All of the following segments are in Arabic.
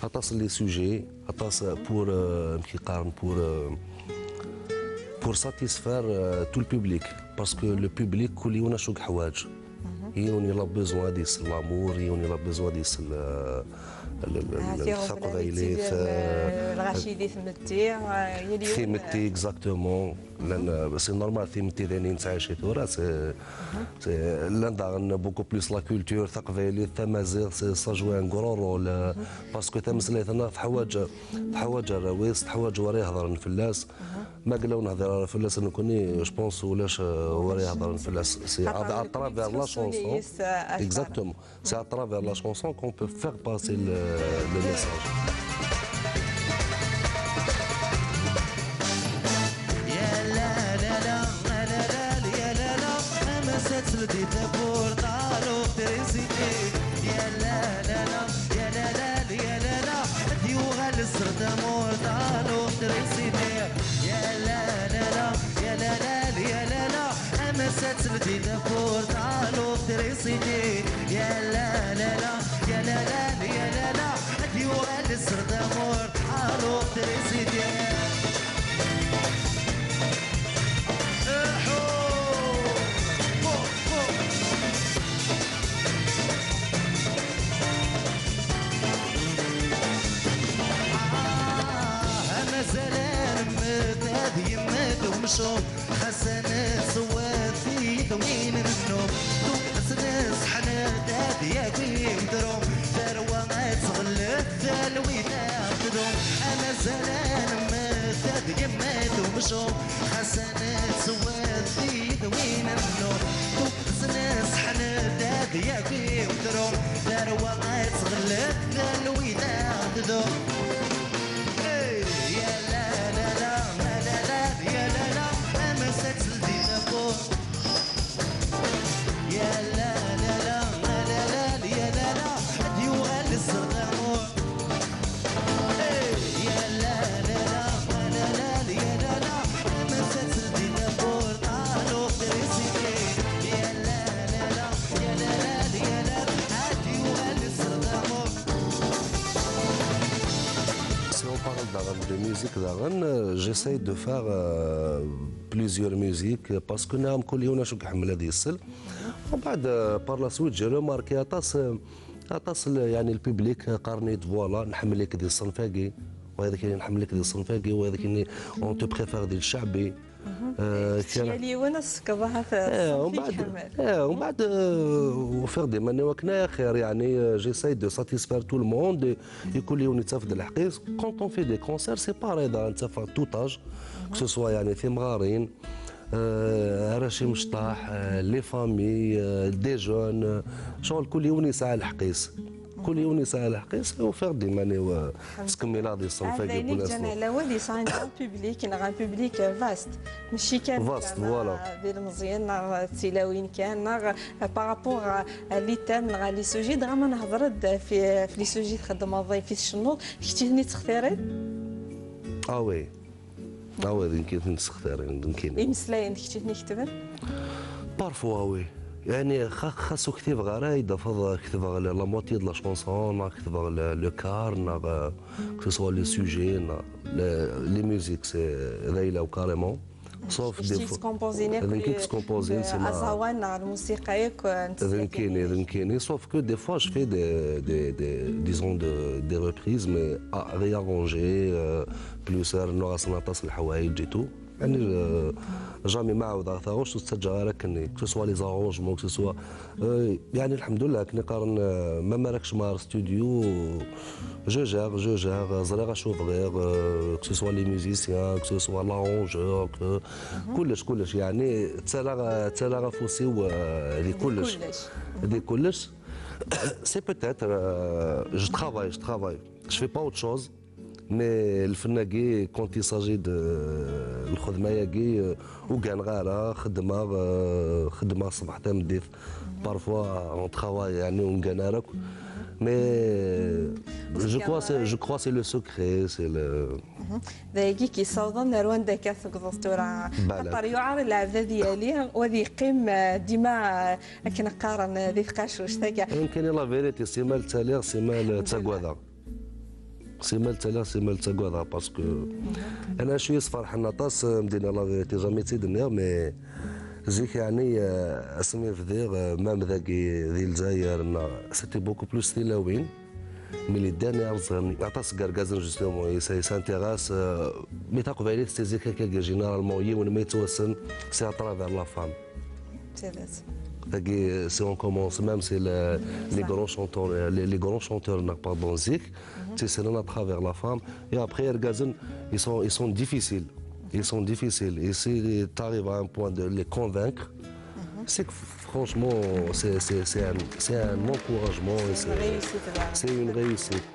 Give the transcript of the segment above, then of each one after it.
atas les sujets, atas qui parle pour satisfaire tout le public, parce que le public كل يوم شوق حوايج. il a besoin de l'amour, il a besoin de الثقافة الغاشيدي ثمتي اكزاكتومون لان سي نورمال ثمتي ثاني نتعايش ثورة سي لان داغن بوكو بلوس لا كولتور ثقافة التمازيغ سا جوي ان غرو رول باسكو تمسليتنا في حوايج الراويس حوايج وراه يهضر نفلاس ما قلاو نهضر نفلاس انا كوني جو بونس ولاش وراه يهضر نفلاس سي ا ترافير لا شونسون اكزاكتومون سي ا ترافير لا شونسون كون بو فير باسي le message. حسن صوات في ثمين النوم حسن صحنا داديا كيم دروم ثروة تغلف ثلوينا تدوم أنا زلان مداد يمات ومشوم حسن صوات في ثمين النوم حسن صحنا داديا كيم دروم ثروة تغلف ثلوينا تدوم de musique j'essaie de faire plusieurs musiques parce que نعم كل يوم نشوف حمل هذه السل وبعد بار لا سويت جي روماركي اطاس يعني الببليك قارنيت فوالا نحمل لك دي الصنفاقي وهذا كاين نحمل لك دي الصنفاقي وهذا كاين اون تو بريفير ديال الشعبي اللي ونس كظهر ومن بعد وفير دي ماني وكنا خير يعني جيساي دو ساتيسفير تو الموند يكون يوم يتفد الحقيس كونت اون في دي كونسير سي باري دا نتفا توتاج كو سوا يعني ثمغارين راشي مشطاح لي فامي دي جون شغل كل يوم يسعى الحقيس كل يوم يسعى الحقيس وفير دي ماني سكميلا دي الصنفاقي بولا هذا على ولي سان بوبليك نغا بوبليك فاست ماشي كان فاست فوالا ديال مزيان تيلاوين كان بارابور لي تام نغا لي سوجي دغا ما نهضر في لي سوجي تخدم في الشنوط كنتي تختاري وي وي كنت نختاري كاين يمسلاين كنتي نكتبن بارفوا وي يعني خاصو كتب غرايد فضا كتب لا موتي د لا شونسون كتب لو كار كو سوا لو سوجي لي ميوزيك سي ذايله وكاريمون صوف دي كومبوزين سي ازاوان الموسيقى ياك اذن كاينين صوف كو دي فوا جو في دي ديزون دي ريبريز مي ريارونجي بلوس ناقص نطاس الحوايج تو يعني جامي ما عاود عثاوش تسجل كني كو سوا لي زارونجمون كو سوا يعني الحمد لله كني قارن ما مالكش مار ستوديو جو جير زريغ اشوف غير كو سوا لي ميوزيسيان كو سوا لارونجور كلش يعني تسالا فوسيو هذه كلش سي بوتيتر جو ترافاي جو في با اوت شوز مي الفناكي كونت يساجي دو الخدمه ياكي وكان غاره خدمه صباح تمديث بارفوا اون ترافاي يعني ونكان مي جو كوا سي لو سوكري سي لو ذاكي كيصاوضن رواندا كاثقطورا خاطر يعار العبده ديالي وذي قيم ديما كنقارن ذي ثقاش واش تاكا يمكن لا فيريتي سيمال تاليغ سيمال تاكوادا سي مالتا سي مالتا كوادا باسكو انا شويه فرحان نطاس مدينا لا فيريتي جامي تيدنيا مي زيك يعني اسمي في دير مام ذاكي ذي الجزائر سيتي بوكو بلوس تيلاوين ملي داني ارزغني عطاس كاركازن جوستومون سي سانتيغاس مي تقبالي سي زيك هكا جينيرالمون يون ما يتوسن سي اترافير لا فام سي ذات Si on commence même, c'est les grands chanteurs, les grands chanteurs n'a pas de musique, c'est à travers la femme. Et après, ils sont difficiles. Ils sont difficiles. Et si tu arrives à un point de les convaincre, c'est que franchement, c'est un encouragement. C'est une réussite.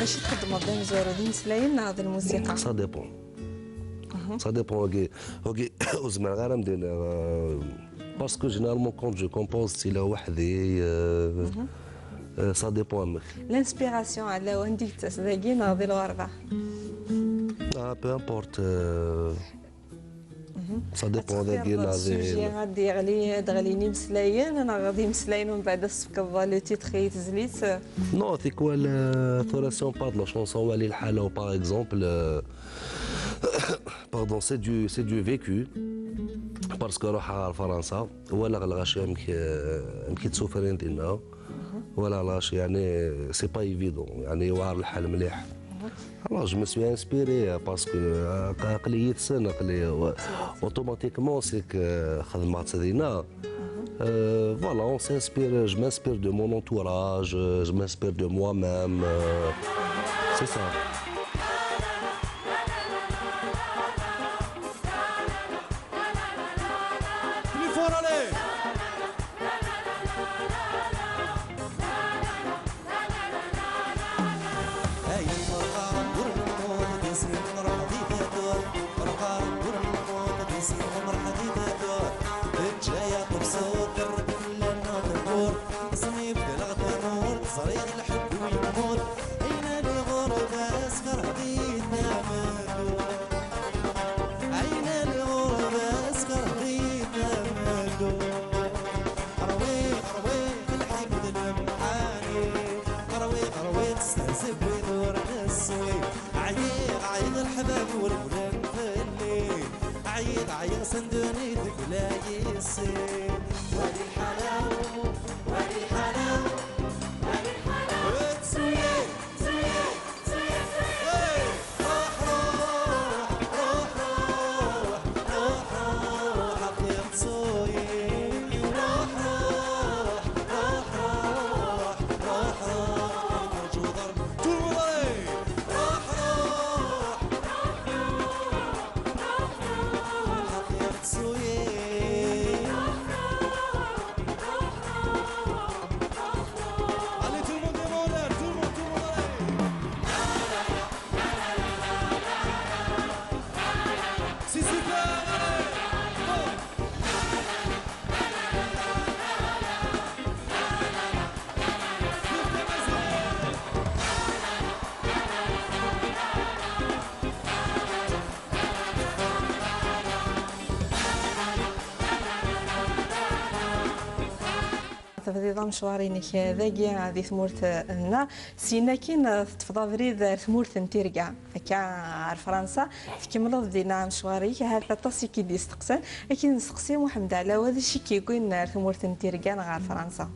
باش تخدموا بين زوردين سلايم هذه الموسيقى سا ديبون سا ديبون اوكي وزمان غير مدير باسكو جينيرالمون كونت جو كومبوز تيلا وحدي سا ديبون الانسبيراسيون على وندي تسداكين هذه الورقه بو امبورت سا ديبون ذاكين هذه غادي دغليني مسلاين انا غادي مسلاين ومن بعد السبك لو تيتر تزليت نو سي كوا ثوراسيون بار لا شونسون والي الحاله باغ اكزومبل باردون سي دو فيكو باسكو روح لفرنسا ولا غلغاش يمكن تسوفرين ديالنا ولا لاش يعني سي با ايفيدون يعني واعر الحال مليح Alors je me suis inspiré parce que قليت سنة قلي automatiquement c'est que خدمات سدينا voilà on s'inspire je m'inspire de mon entourage je m'inspire de moi-même c'est ça. عيط صندوني لا يصير ولي الحلاوة ولي الحلاوة ولي الحلاوة تسويه تسويه تسويه روح روح روح روح روح روح عطير تسويه روح روح روح روح روح روح موجود توري روح روح تفضي مشوارينك ذاكي ذي ثمورت لنا سينا كين تفضى بريد ثمورت نتيركا كا فرنسا تكمل دينا مشواريك هذا تصي كي ديستقسن لكن نسقسي محمد على هذا الشيء كيكون ثمورت نتيركا غير فرنسا.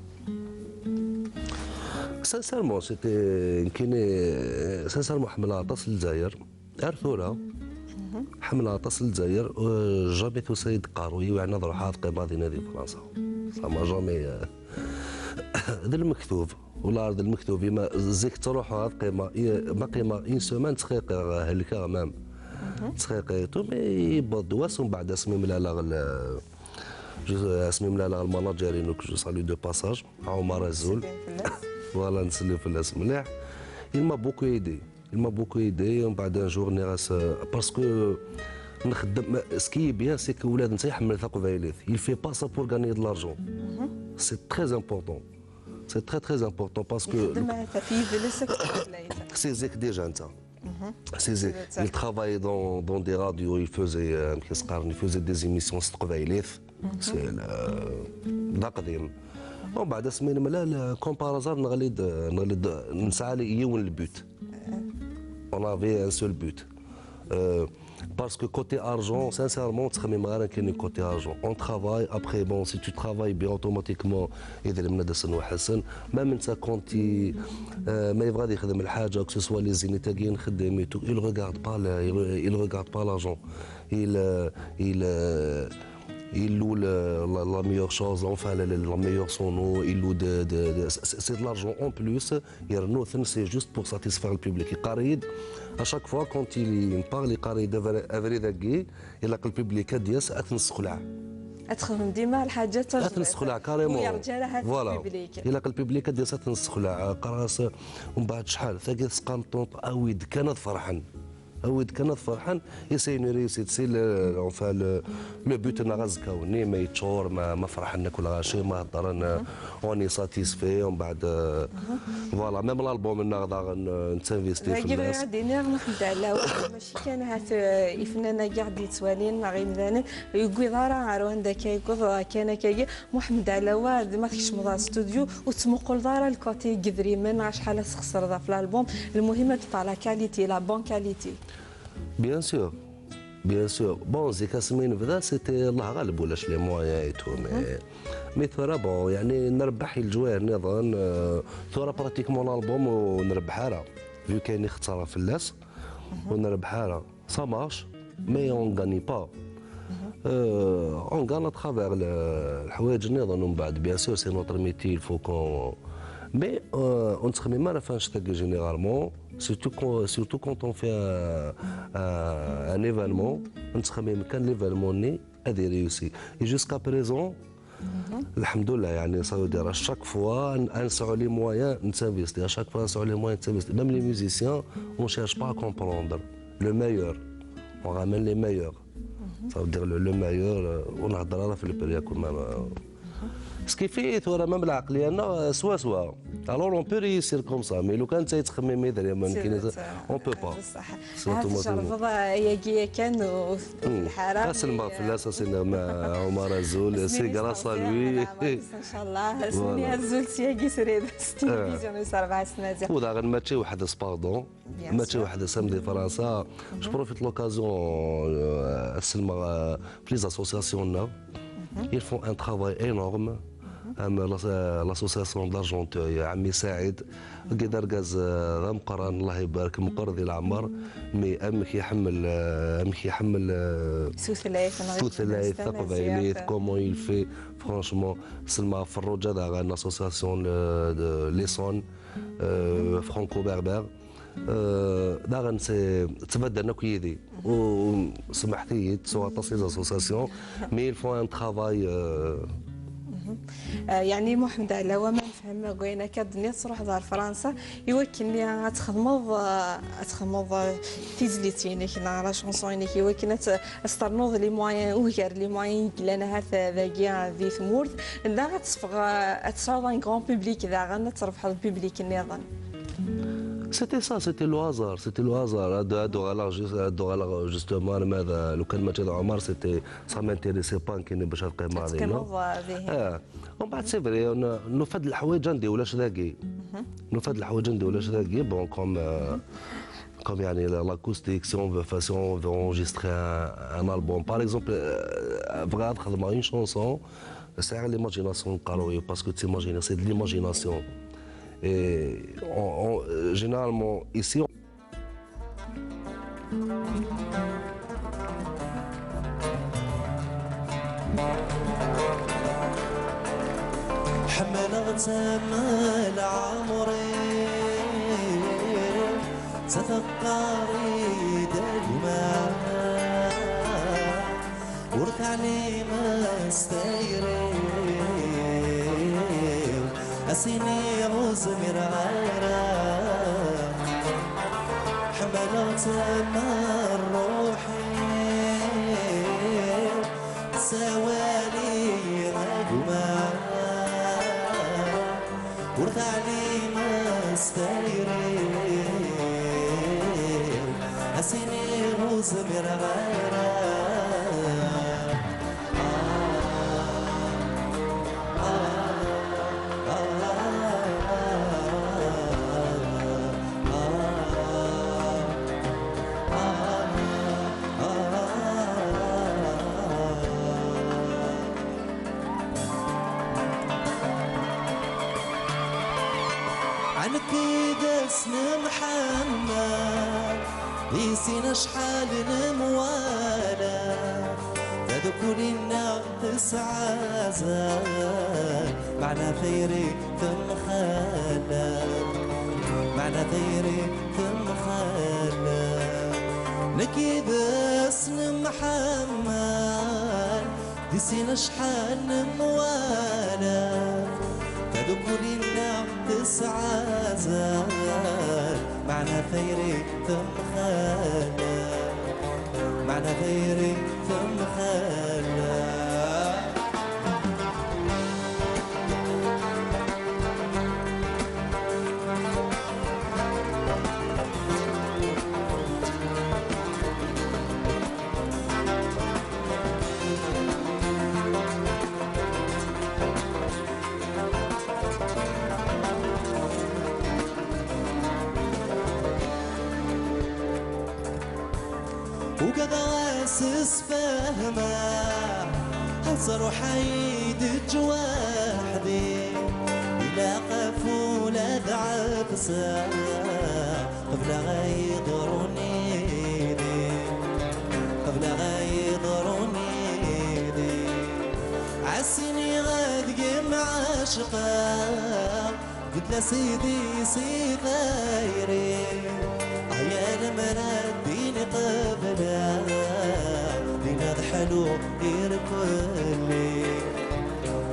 سانسيرمون سيتي كاين سانسيرمون حمل عطاس للجزائر ارثورا حمل عطاس للجزائر جامي تسيد قاروي وعنا نروح هاد قيمه دينا دي فرنسا ما جامي ذا المكتوب ولا ذا المكتوب ما زيك تروح هاد قيمه ما قيمه ان سومان تخيق هلك غمام تخيق تو مي بدواس ومن بعد اسمي ملالا اسمي ملالا الماناجيرين جو سالو دو باساج عمر الزول فوالا نسلي في الاسم مليح il m'a beaucoup aidé ومن بعد ان جور ناس باسكو نخدم سكي بيان سي كو ولاد نتا يحمل ثقب فايليث il fait pas ça pour gagner de l'argent c'est très important c'est très important parce que c'est zek déjà انت c'est zek il travaillait dans des radios il faisait des émissions ثقب فايليث c'est لا قديم ومن بعد سمينا ملا كومبارازار نغلد نسعى ليون البوت on avait un seul but parce que côté argent sincèrement تخمم غير كاين côté argent on travaille après bon si tu travailles bien automatiquement يدير من دسن وحسن ما من ça quand ما يبغى يخدم الحاجه que ce soit les zénitagiens خدام et tout il regarde pas l'argent il loue la meilleure chose, enfin la meilleure sono, il loue c'est de l'argent en plus. C'est juste pour satisfaire le public. À chaque fois quand il parle, il a que le public a dit ça أتنسخلع. أتخدم ديما الحاجات أتنسخلع كاريمون. ويرجع لها الببليك. إلا que le public a dit ça أتنسخلع قراص ومن بعد شحال ثقيل سقام طونط أويد كانت فرحان. أود كانت فرحان يساي نريسيت سي لو بوت انا غازكاوني ما يتشور ما فرحنا كل غاشي ما هضرنا اوني ساتيسفي ومن بعد فوالا ميم الالبوم انا غادا نتانفيستي في الناس دينا نخدم على ماشي كان هات الفنانه كاع دي توالين غير مثلا يقول ضرا عروان داك يقول كان كاي محمد علاوه ما فيكش مضى استوديو وتمقل ضرا الكوتي قدري من شحال تخسر ذا في الالبوم المهم تطلع لا كاليتي لا بون كاليتي. Bien sûr. Bon, زيك سمين بدا سيتي الله غالب ولاش لي مويا اي تو مي ثورا بون يعني نربح الجواهر نظن ثورا براتيكمون الالبوم ونربحها راه فيو كاين خساره في اللاس ونربحها راه سا مارش مي اون غاني با اون غان اترافير الحوايج نظن ومن بعد بيان سور سي نوتر ميتي الفو كون مي اون تخمم ما فاش تلقى جينيرالمون surtout quand on fait un événement, on se remet quand l'événement a des réussi. Et jusqu'à présent, alhamdoulilah, yani, ça veut dire à chaque fois, on sort les moyens de s'investir. À chaque fois, on sort les moyens de s'investir. Même les musiciens, on ne cherche pas à comprendre le meilleur. On ramène les meilleurs. Ça veut dire le meilleur, on a fait le période quand même. Ce qui fait que même العقليه انا سوا alors on peut réussir comme ça mais لو كان انت تخمم يدير ما يمكن on peut pas صح تجرب هي كان في الحاره راس الماء في الاساس مع عمر الزول سي غراس لوي ان شاء الله سمي الزول سياقي سريد التلفزيون 4 سنوات ودا غير ماتشي واحد سباردون ماتشي واحد سامدي فرنسا جو بروفيت لوكازيون السلمى في لي اسوسياسيون ils font un travail énorme l'association d'Argenteuil عمي سعيد قدر قاز غمقران الله يبارك مقرضي العمر مي امك يحمل ثلاث ثقبيليت كومون يل في فرانشمون سلمى فروجه دا ان اسوسياسيون ليسون فرانكو بربر داغن تبدلنا كيدي وسمحتي سوا تصير اسوسياسيون مي الفون ان ترافاي يعني محمد علاوه ما نفهم قوينا كدنيا تروح دار فرنسا يوكلني تخمض تيزليتينك لا شونسونيك يوكلنا استرنوض لي موين وغير لي موين لنا هذا ذاكيا ذي ثمورت لا غتصفغ تصاوب ان غون بوبليك ذا غنتربح البوبليك النظام C'était le hasard, هادو جوستومون ماذا لو كان ماتي عمر سيتي سا مانتيريسي با كاين باش نلقى ماضي تكمل به. ومن بعد سي فري نفد الحوايج ندي ولاش ذاكي نفد الحوايج ندي ولاش ذاكي بون comme يعني l'acoustique si on veut enregistrer un album par exemple بغا نخدم une chanson c'est l'imagination نقراو parce que t'imagines c'est de l'imagination et généralement ici حملت امل عمري تفكري دائما ورثعني ما استيري اسيني غزمر غيره حملت امل روحي سوالي غدوما ورثعني ما استيري اسيني غزمر غيره عنك دسن محمد يسينا شحال نموالا تذكر النار تسعى زال معنا خيري ثم خالد معنا خيري ثم خالد لكي دسن محمد يسينا شحال نموالا تذكر النار تسعى زال معنا خيري ثم خالد معنا خيري ثم خالد وقد اسس فهمه حصر وحيد جواحدي الى قفوله عفسه قبل غيضرني قبل غيضرني عسني غادي معشقه قلت له سيدي سي غيري يا المراد ديني قبله دينا حلو يركولي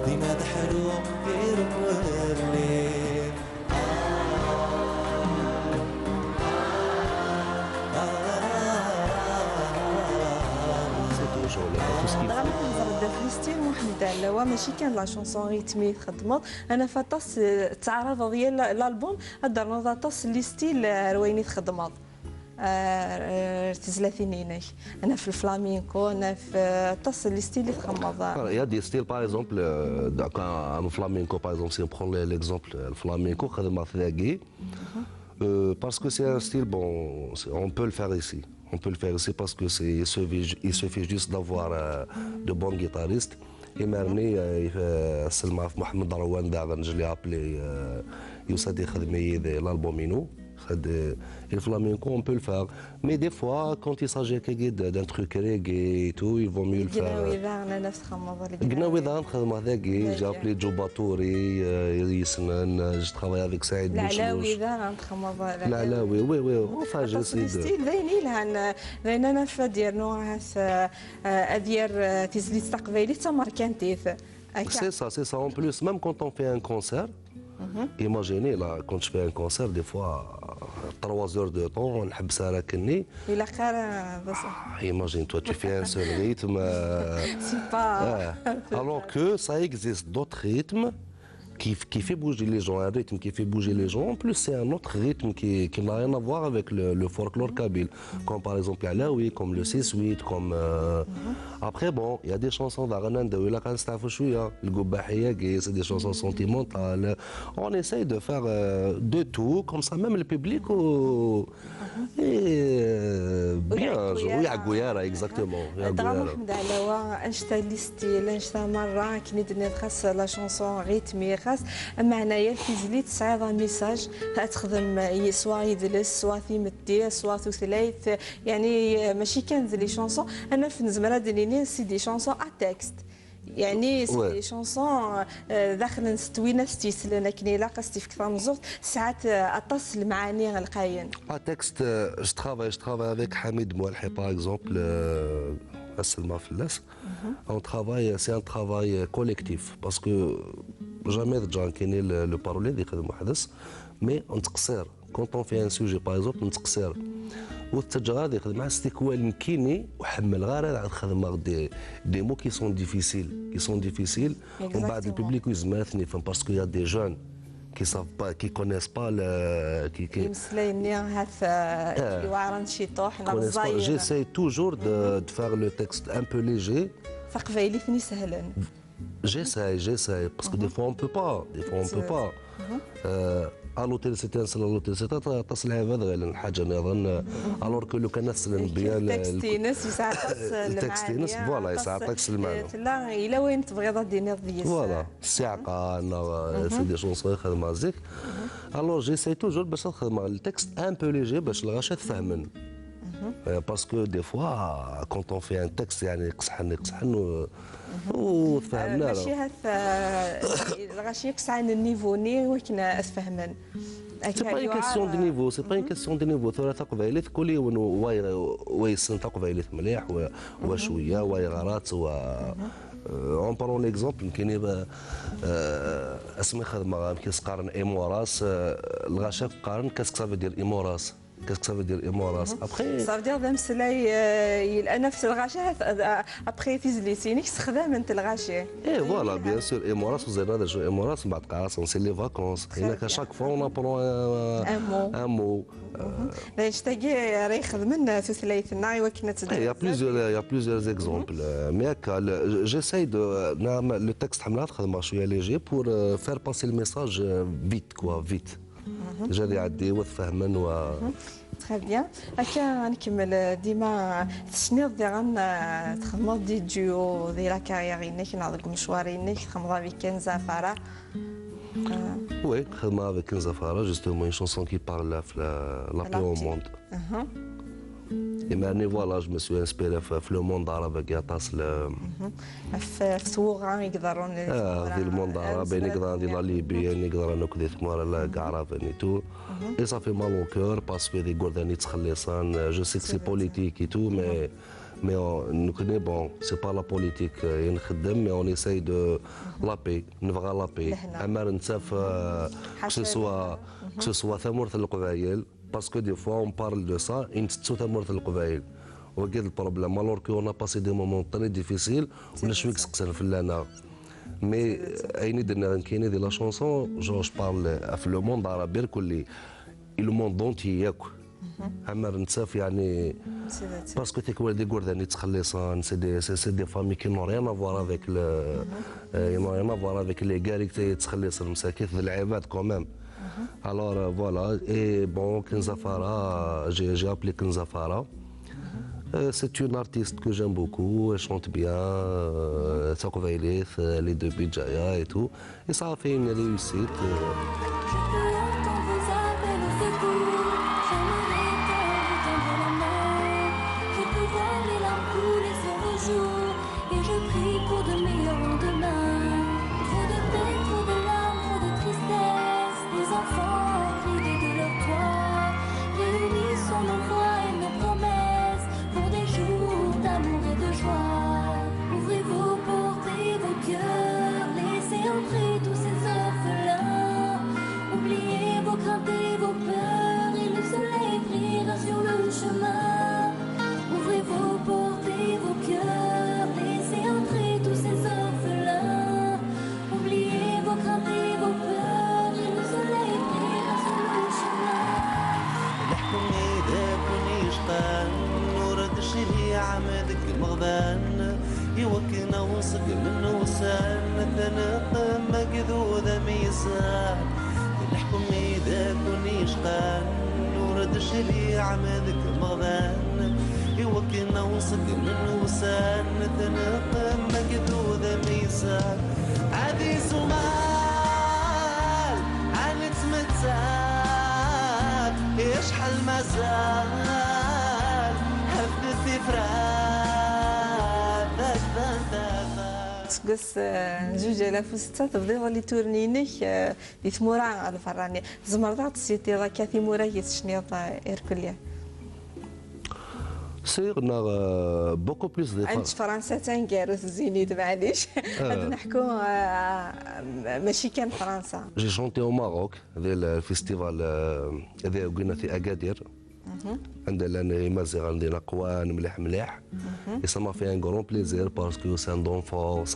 دينا حلو يركولي دابا نهضر في ستيل محمد علاوه ماشي كان لا شونسون ريتمي خدمت انا فطاس التعرض ديال الالبوم هضر نضاطس لي ستيل رويني خدمت تزلافينيناك انا في الفلامينكو انا في تصل لي ستيل اللي تخمض Il y a des styles par exemple un flamenco par exemple si on prend l'exemple le flamenco خدمة ثلاقي parce que c'est un style bon on peut le faire ici on peut le faire ici parce que il suffit juste d'avoir de bons guitaristes يمرني السلمى في محمد روان داغا نجي ابلي يوسف يخدم l'albumino le flamenco, on peut le faire. Mais des fois, quand il s'agit d'un truc reggae et tout, il vaut mieux le faire. J'ai appelé Joe Batouri, je travaille avec Saïd Bouchlouch. Oui, enfin, j'essaie de... C'est ça. En plus, même quand on fait un concert, imaginez, là, quand je fais un concert, des fois, 3 heures de temps, on حبس راكني. Imagine, toi, tu fais un seul rythme. C'est pas... Alors que ça existe d'autres rythmes qui fait bouger les gens, un rythme qui fait bouger les gens. En plus, c'est un autre rythme qui n'a rien à voir avec le folklore kabyle, comme par exemple l'Alaoui, comme le 6-8, comme... Après, bon, il y a des chansons d'Aranan, de Wilakan Stafouchouya, le Goubahiyagi, c'est des chansons sentimentales. On essaye de faire de tout, comme ça, même le public, bien joué, à Gouillara, exactement. دراما محمد علاوة انشتا لي ستيل انشتا مرة كني خاص لا شونسون ريتمي خاص اما هنايا في زليت تصعيد ميساج تخدم سوا يدلس سوا ثيمتي سوا ثلاث يعني ماشي كان لي شونسون انا في نزمرة دنيني سي دي شونسون ا تكست يعني سي دي شونسون داخل ستوينا ستيسلنا كني لا قصتي في كثر من زوج ساعات اطس المعاني القاين Un texte, je travaille avec Hamid Moualhi par exemple, Asselma Fillas. On travaille, c'est un travail collectif parce que jamais déjà كاين le parolier اللي يخدم وحدس mais on تقصر quand on fait un sujet par exemple on تقصر والتجراد يخدم مع استكوال مكيني وحمل غير تخدم des mots qui sont difficiles ومن بعد الببليك يزماتني يفهم parce qu'il y a des jeunes qui savent pas, qui connaissent pas le, J'essaie toujours de faire le texte un peu léger. J'essaie, parce que des fois on peut pas, à l'hôtel c'était un seul hôtel c'était تصل هذا غير الحاجه نظن alors que لو كان نسلم بيا التكستينس التكستينس فوالا يساعدك المعنى لا الا وين تبغي ديني ديال فوالا السعقه انا سي دي شونسون يخدم هزيك alors j'essaie toujours باش نخدم التكست un peu léger باش الغاشا تفهمن parce que des fois quand on fait un texte يعني يقصحن وتفهمنا ماشي الغاشي يقصحن النيفوني ولكن افهمن C'est pas une question de niveau, c'est pas une question de niveau. ثلاثة قبائلات كل ويسن قبائلات مليح وشوية ويغارات on prend l'exemple كاين اسمي خدمة كيس قارن ايموراس الغاشا قارن كاسك سافو دير ايموراس Qu'est-ce que ça veut dire Emoras? Après, ça veut dire même cela il a نفس الغاشة après فيزليسيني استخدام انت الغاشة. Et voilà, bien sûr, Emoras vous avez déjà joué Emoras بعد قاص c'est les vacances. Il y a qu'à chaque fois on apprend un mot. نشتاقي راه يخدمنا في ثلاثنا وكنا Il y a plusieurs exemples. Mais j'essaye de le texte حملات خدمة شوية léger pour faire passer le message vite. جاري يعدي وتفهمن تري بيان هكا نكمل ديما شنو دير تخدموا دي ديو ديال لا كاريرينك نعطيك مشوارينك تخدموا avec Kenza Farah. Oui, خدمة avec Kenza Farah justement une chanson qui parle la paix au monde. Et maintenant voilà, je me suis inspiré في le monde arabe qui attache في ثوغا يقدرون في الموند العربي نقدر ندير لا ليبيا نقدر نكذب ثمار لا كعرفني تو et ça fait mal au cœur parce que des gordani تخلصان je sais que c'est politique et tout mais nous connaissons bon c'est pas la politique نخدم mais on essaye de la paix نبغى la paix اما نتساف que ce soit ثمورة القبائل parce que des fois on parle de ça et نتسو ثمورة القبائل وكاين البروبليم alors qu'on a passé des moments très difficiles ولا شويك سقسن في اللنا مي ايني درنا كاينه ديال لا شونسون جو بارل في لو موند عربي الكل لو موند دونتي ياك اما نتساف يعني باسكو تيكوال دي غورداني تخلصان سي دي فامي كي نو ريان افوار افيك نو ريان افوار افيك لي كاريك تخلص المساكين العباد كوميم alors voilà et bon Kenza Farah j'ai appelé Kenza Farah. C'est une artiste que j'aime beaucoup, elle chante bien, les deux Bidjaya et tout. Et ça a fait une réussite. Ouvrez vos portes et vos cœurs, laissez entrer يوكنا وصق من وسان نتنق مقذوذة ميسان الحكم إذا كوني شقان ورد الشريعة مذك مغان يوكنا وصق من وسان نتنق مقذوذة ميسان عادي سمال عن تمتال يشحل مازال هفت في تقص جوج آلاف وستة تبدي لي تورنينك دي ثمورة على فراني زمرضات السيتي لا كاثي مورا يتشنيط إيركوليا سيرنا بوكو بليس دي عند فرنسا تنكارث زينيد معليش غادي نحكوا ماشي كان فرنسا جي شونتي au Maroc ذي الفيستيفال ذي وقينا في أكادير عندنا مازال عندنا قوان مليح مليح et ça m'a fait un grand plaisir parce que c'est un d'enfance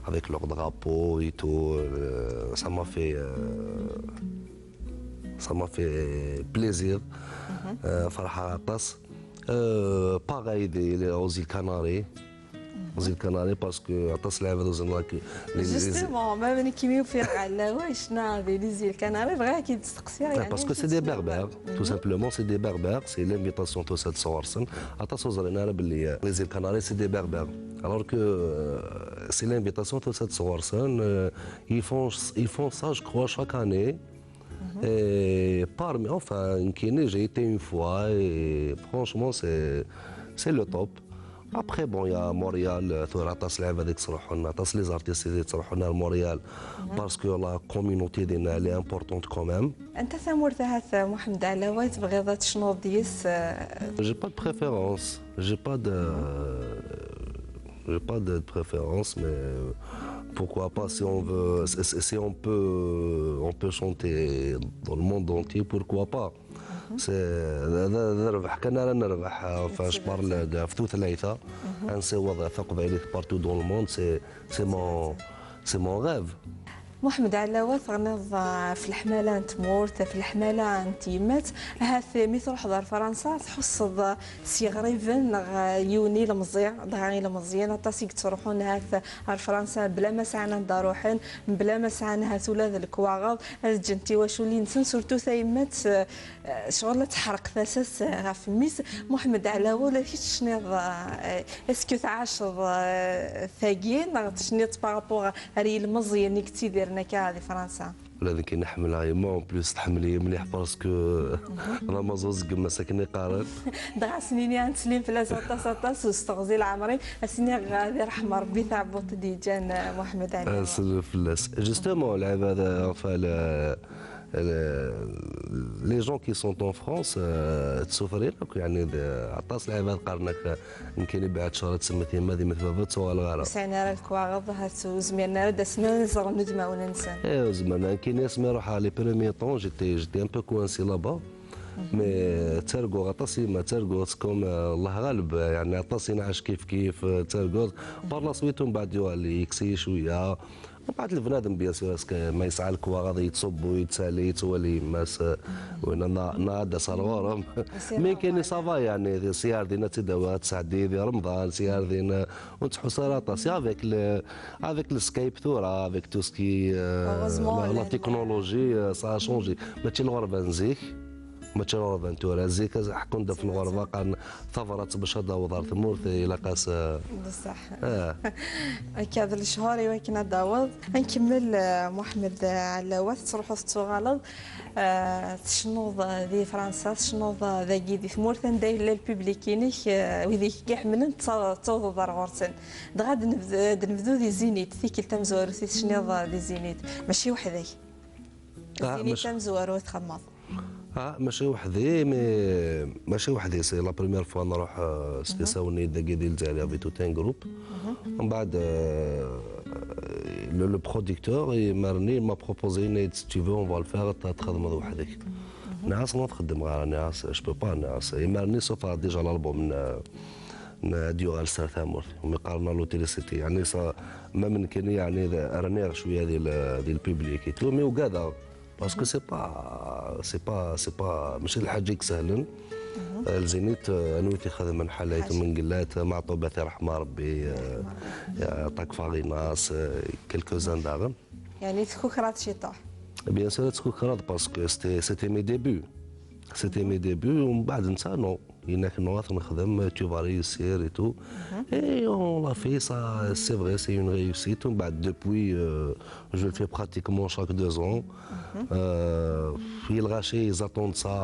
avec leur drapeau et tout ça m'a fait plaisir فرحة عطس pareil aux îles Canaries باسكو عطس لعبة دوزنا جوستومون ما بين كيميو في على واش ناضي لي زيل كناري بغا كي تسقسي يعني باسكو سي دي بربر تو سامبلومون سي دي بربر سي لانفيتاسيون تو سات صورسن عطس وزرنا باللي لي زيل كناري سي دي بربر alors que c'est l'invitation de cette soirée ils font ça je crois chaque année et parmi enfin j'ai été une fois et franchement c'est le top. Après, bon, il y a Montréal, les artistes de Montréal, parce que la communauté elle est importante quand même. أنت ثمرت هذا محمد علاوي تبغي تشنوض ديس؟ J'ai pas de préférence, j'ai pas de préférence, mais pourquoi pas si on veut, si on peut chanter dans le monde entier, pourquoi pas. نربح كنا نربح فاش بارل في ثلاثة نسوي ثقب عليه بارتو دون لو موند سي مون غاف. محمد علاوة تغنض في الحمالة نتمورت في الحمالة نتيمات هاث مثل حضر فرنسا تحصد سي غريفن يوني المزيع ضغاني المزيان تاسيك تروحون هاث فرنسا بلا ما سعنا داروحن بلا ما سعنا هاث ولاد الكواغض الجنتي واشو اللي نسن سورتو ثايمات شغل تحرق ثاساس غاف ميس محمد علاوة ولا فيش شنيض اسكو تعاشض ثاقين تشنيض بارابور ري المزيان اللي كتيدير هذه فرنسا ولكن كي نحملها يما اون بليس تحملي مليح باسكو انا ما زوز كما ساكني قارن دغا سنيني نتسلم في لا سوستغزي العمري سنين غادي رحم ربي ثعبط ديجان محمد علي فلاس جوستومون العب هذا les gens qui sont en France تسوفري لك يعني عطاس العباد قارنك يمكن بعد شهر تسمتي ماذي مثل بابا تسوى الغرام سعنا الكواغض هاتو زميرنا دسنا نزغ ندما وننسى ايوا زمرنا كاين ناس ما يروح لي بريمي طون جيتي ان بو كوانسي لابا مي ترقو غطاسي ما ترقو كوم الله غالب يعني عطاسي نعاش كيف ترقو بار سويت من بعد يولي يكسي شويه بعد البنادم بيان سور ما يسعى الكواغاض يتصب ويتسالي يتولي ماس وين نادا صالورم مي كاين صافا يعني سيار دينا تداوات سعدي في رمضان سيار دينا ونتحو سراطا سي افيك السكايب ثورا افيك تو سكي لا تكنولوجي سا شونجي ماشي الغربه نزيك ماشي الغربه نتورا زيك حكون في الغربه قال ثفرت باش هذا وزاره المورث الى قاس بصح كذا الشهور ولكن داوض نكمل محمد علاوات تروحوا تغالط تشنوض ذي فرنسا تشنوض ذاكي ذي ثمورث داير للبوبليكينيك وذيك كيحملن توض ضرغورتن دغاد نبدو ذي زينيت ثيك تمزور ثي تشنيض ذي زينيت ماشي وحدك زينيت تمزور وتخمض ماشي وحدي سي لا بروميير فوا نروح سبيساوني داكي ديال الجزائر افي تو تان جروب من بعد لو بروديكتور مارني ما بروبوزي نيت تي فو اون فوا الفيغ تخدم وحدك نعاس ما تخدم غير نعاس جو بو با نعاس مارني سوف ديجا الالبوم ديوغال سار ثامور ومقارنه لوتيليسيتي يعني ما ممكن يعني راني شويه ديال البوبليك تو مي وكذا باسكو سي با ماشي الحاجه سهلا الزينيت انا خدم من حالات من قلات مع طوبة رحمه ربي يعطاك فاغيناس كيلكوزان داغن. يعني تكون كرات شي طاح. بيان سور تكون كرات باسكو سيتي مي ديبي. سيتي مي ديبي ومن بعد انت نو هناك نواث نخدم تو فا ريوسير اي تو اي اون لا في سا سي فري سي اون ريوسيت ومن بعد دوبوي جو le fais pratiquement chaque 2 ans. Il rachète, ils attendent ça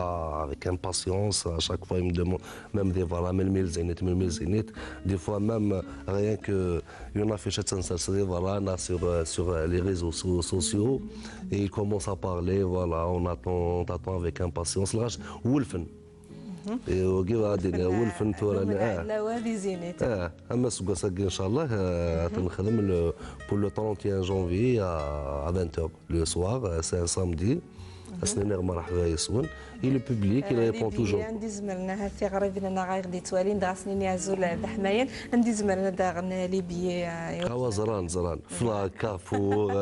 avec impatience. À chaque fois, ils me demandent même des voilà, même les zéniths. Des fois, même rien que une affiche de sincérité, voilà, sur les réseaux sociaux, et ils commencent à parler. Voilà, on attend avec impatience. Le rachat, Wolfen. وكيف غادي ولفن ثورة لا وادي زينيت. اما سوق ساق ان شاء الله تنخدم pour le 31 janvier à 20h le soir, c'est un samedi. اسنانير مرحبا يسون اي لو بوبليك il répond toujours. عندي زمرنا هاد تغرب لنا غير توالين دا سنين عزول ذحمايا عندي زمرنا دا غنا ليبيا هوا زران فلا كافور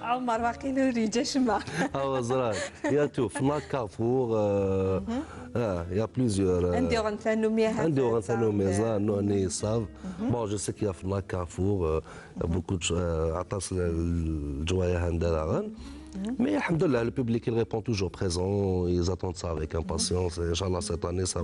عمر باقي نوري جاشما هوا زران يا تو فلا كافور يا بليزيور عندي غنثانوميا عندي غنثانوميا زان نوني صاف بون جو سي كي فلا كافور بوكو عطاس الجوايه هنداغن. Mais alhamdoulilah, le public il répond toujours présent, ils attendent ça avec impatience. Et Inch'Allah, cette année, ça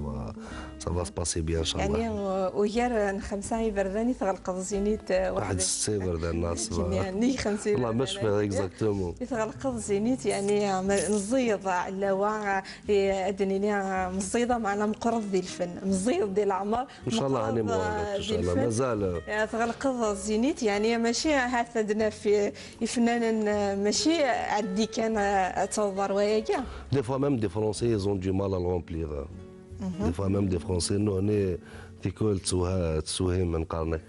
va se passer bien, Inch'Allah. يعني ويار خمسة برداني تغلق زينيت واحد السي بردان الناس. يعني خمسة والله مش فاهم اكزاكتومون. تغلق زينيت يعني مزيض على أدنيني مزيضة معنا مقرض ديال الفن، مزيض ديال العمر. إن شاء الله أنا موالك إن شاء الله مازال. تغلق الزينيت يعني ماشي هاتدنا في فنان ماشي عندي كان تصور وياك. Des fois même des Français ils ont du mal à le remplir. Des fois même des Français nous on est تيكول تسوهي من قرنك.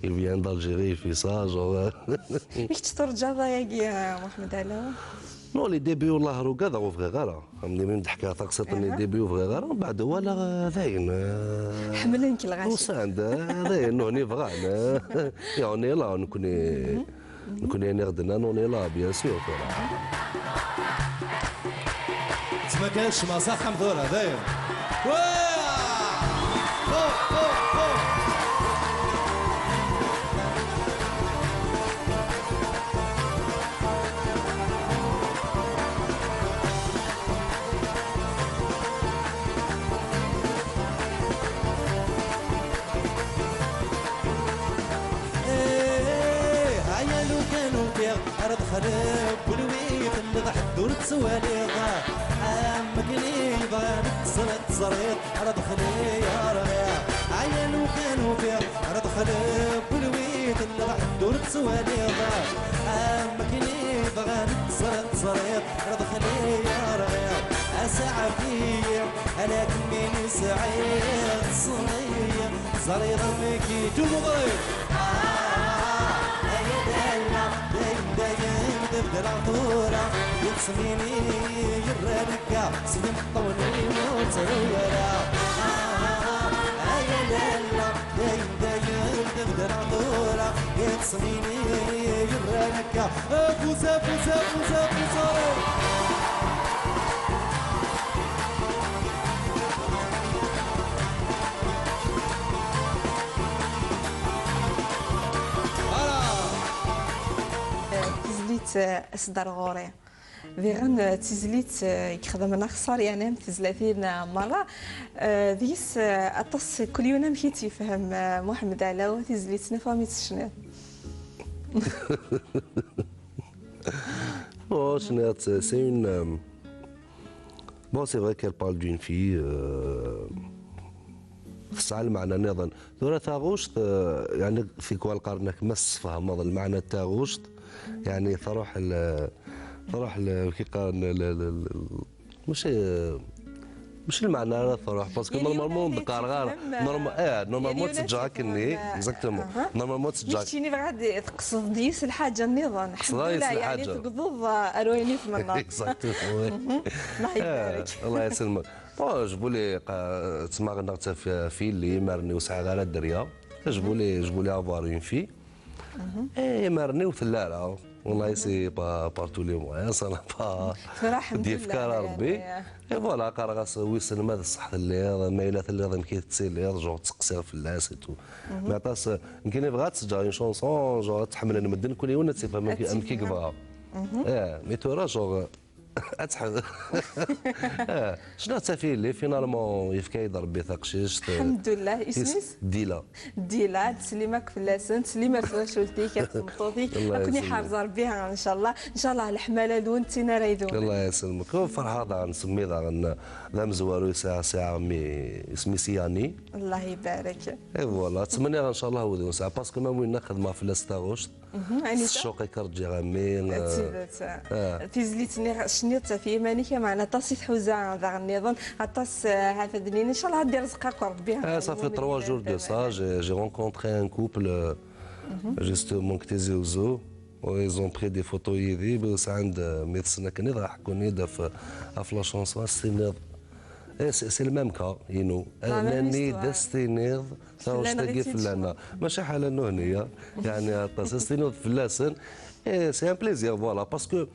Il vient d'Algérie il fait ça genre. كيف ترجع يا محمد علاوة؟ نو لي ديبي والله رو كذا وفغي غيره فهمني من ضحكه تقصد لي ديبي وفغي غيره ومن بعد ولا ذاين حملنك الغاشي وساند ذاين نوني فغان يعني لا نكون يعني غدنا نوني لا بيان سور ما كانش مساح حمدوره داير أرض خرب والويت اللي ضحد ورتسوالي ضاع عمكني بغا تصريط أرض خلي يا ريا عيالو كانوا فيها أرض خرب والويت اللي ضحد ورتسوالي ضاع عمكني بغا تصريط أرض خلي يا ريا أسعى فيا لكن مين سعيد صغير زريض مكي تمضي تبدا العطورة يتصميني الرنكة سلم طولي وتصورة يا لالا دايم تبدا العطورة يتصميني الرنكة فوزة فوزة فوزة فوزة أصدر غوري فيغن تزليت يخدم أنا خسر يعني 30 مرة ذيس أطس كل يوم مشيت تفهم محمد علاوة تزليت نفهمي شنو Oh, c'est une. Bon, c'est vrai qu'elle parle d'une fille. سعى المعنى نظن ثورة تاغوشت يعني في كوال قرنك مس فهم هذا المعنى تاغوشت يعني تروح كي قال مش المعنى هذا صراحه باسكو نورمالمون دقار نورمالمون تسجع كني اكزاكتومون نورمالمون تسجع كنتيني غادي تقصد ديس الحاجه النظام يعني تقضض ارويني في مناطق اكزاكتومون الله يبارك الله يسلمك جبوا لي تسمع غنغتا في اللي مارني وسعى غير الدريه جبوا لي افوار اون في اي مارني وثلاله والله سي با بارتو لي موان انا با دي افكار ربي اي فوالا قرا ويسن ما الصح اللي ما الا اللي غادي كيتسير اللي جو تقصير في اللاس تو ما عطاس يمكن يبغى تسجل اون شونسون جو تحمل المدن كل يوم تفهم كي كيفها مي تورا جو اتحب شنو تافي اللي فينالمون يفكا يضرب بثقشيش الحمد لله اسميس ديلا تسليمك في اللسان تسليمه في واشولتي كتمطوطي كوني حافظه ربي ان شاء الله الحماله لون تينا رايدون الله يسلمك فرحه نسمي ذا مزوارو ساعه مي اسمي سياني الله يبارك اي فوالا نتمنى ان شاء الله ودون ساعه باسكو ما وين نخدم في لاستاغوشت الشوق كرجي غامي تيزليتني شنيت في مانيك معنا طاسي حوزه ذا النظام طاس هافدني ان شاء الله غادي يرزقك ربي صافي 3 جور دو سا جي رونكونتري ان كوبل جوستومون كتيزي وزو ils ont pris des photos يدي بس عند ميتسنا كان يضحكوني دا في لا شونسون سي سي الميم كا ينو انني دستي نيض تاوشتاقي فلانا ماشي حاله نهنيه يعني طاسستي نيض فلاسن سي ان بليزير فوالا باسكو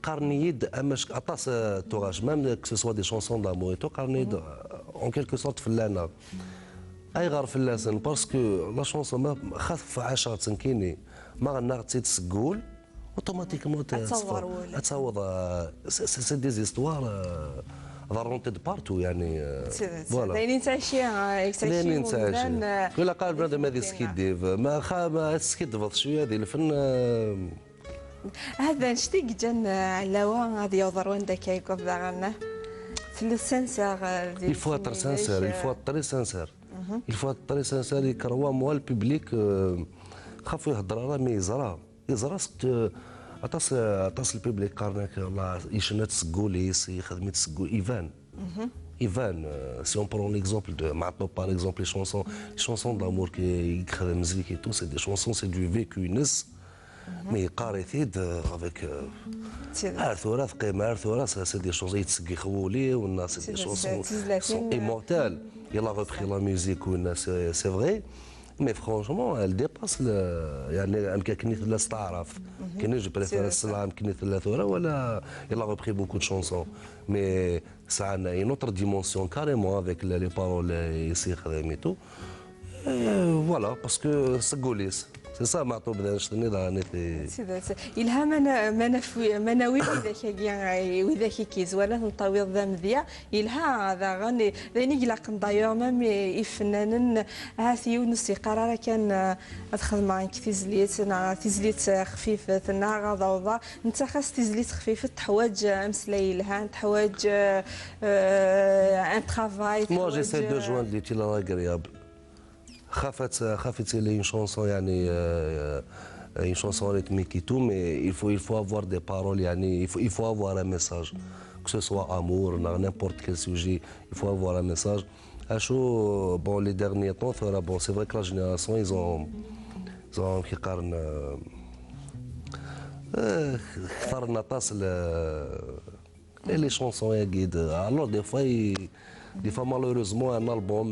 قرنيد اماش عطاس توراج ميم كو سوا دي شونسون دامور تو قرنيد اون كيلكو سورت فلانا اي غير فلاسن باسكو لا شونسون ما خاف 10 سنكيني ما غنى تسقول اوتوماتيكمون تصور سي دي زيستوار ضرونتد بارتو يعني فوالا لاني تعيشي لاني تعيشي كل قال بنادم هذه سكيديف ما سكيديف شويه هذه الفن هذا نشتي جن علاوه غادي يضرون داك يقف داغنا في السنسار il faut être sincère il faut être très sincère il faut être très sincère يكروا موا الببليك خافوا يهضر راه ما يزرا عطاس الببليك قارناك والله يشنا تسقوليس يخدم تسقول ايفان سي اون برون ليكزومبل دو معطو بار اكزومبل لي شونسون دامور كي يخدم مزيك اي تو سي دي شونسون سي دو فيكو نس مي قاري ثيد افيك ارثورا ثقيمه ارثورا سي دي شونسون يتسقي خولي والناس سي دي شونسون سون ايمورتال يلا ريبري لا ميوزيك والناس سي فري مي فرونشمون ال ديباس يعني امكن لا تعرف كاين جو بريفير السلعه يمكن لا ثوره ولا يلا ريبري بوكو دو شونسون مي ساعنا اي نوتر ديمونسيون كاريمون افيك لي بارول يسي خدميتو فوالا باسكو سكوليس سي سا معطو بدا نشتني راني في الهام مناوي وذاك كيز ولا نطويض ذا مذيا الها هذا غني ذاني قلاق ندايور مام يفنانن هاثي ونسي قرار كان ادخل معك تيزليت خفيف ثنا غضوضه انت خاص تيزليت خفيف تحواج امسلي الها تحواج ان ترافاي مو جيساي دو جوان دي تيلا اغريابل خافت لي une chanson يعني une chanson rythmique et tout mais il faut avoir des paroles يعني il faut avoir un message que ce soit amour n'importe quel sujet il faut avoir un message اشو bon les derniers temps bon c'est vrai que la génération ils ont كي قارن اختارنا طاس les chansons يا قيد alors des fois malheureusement un album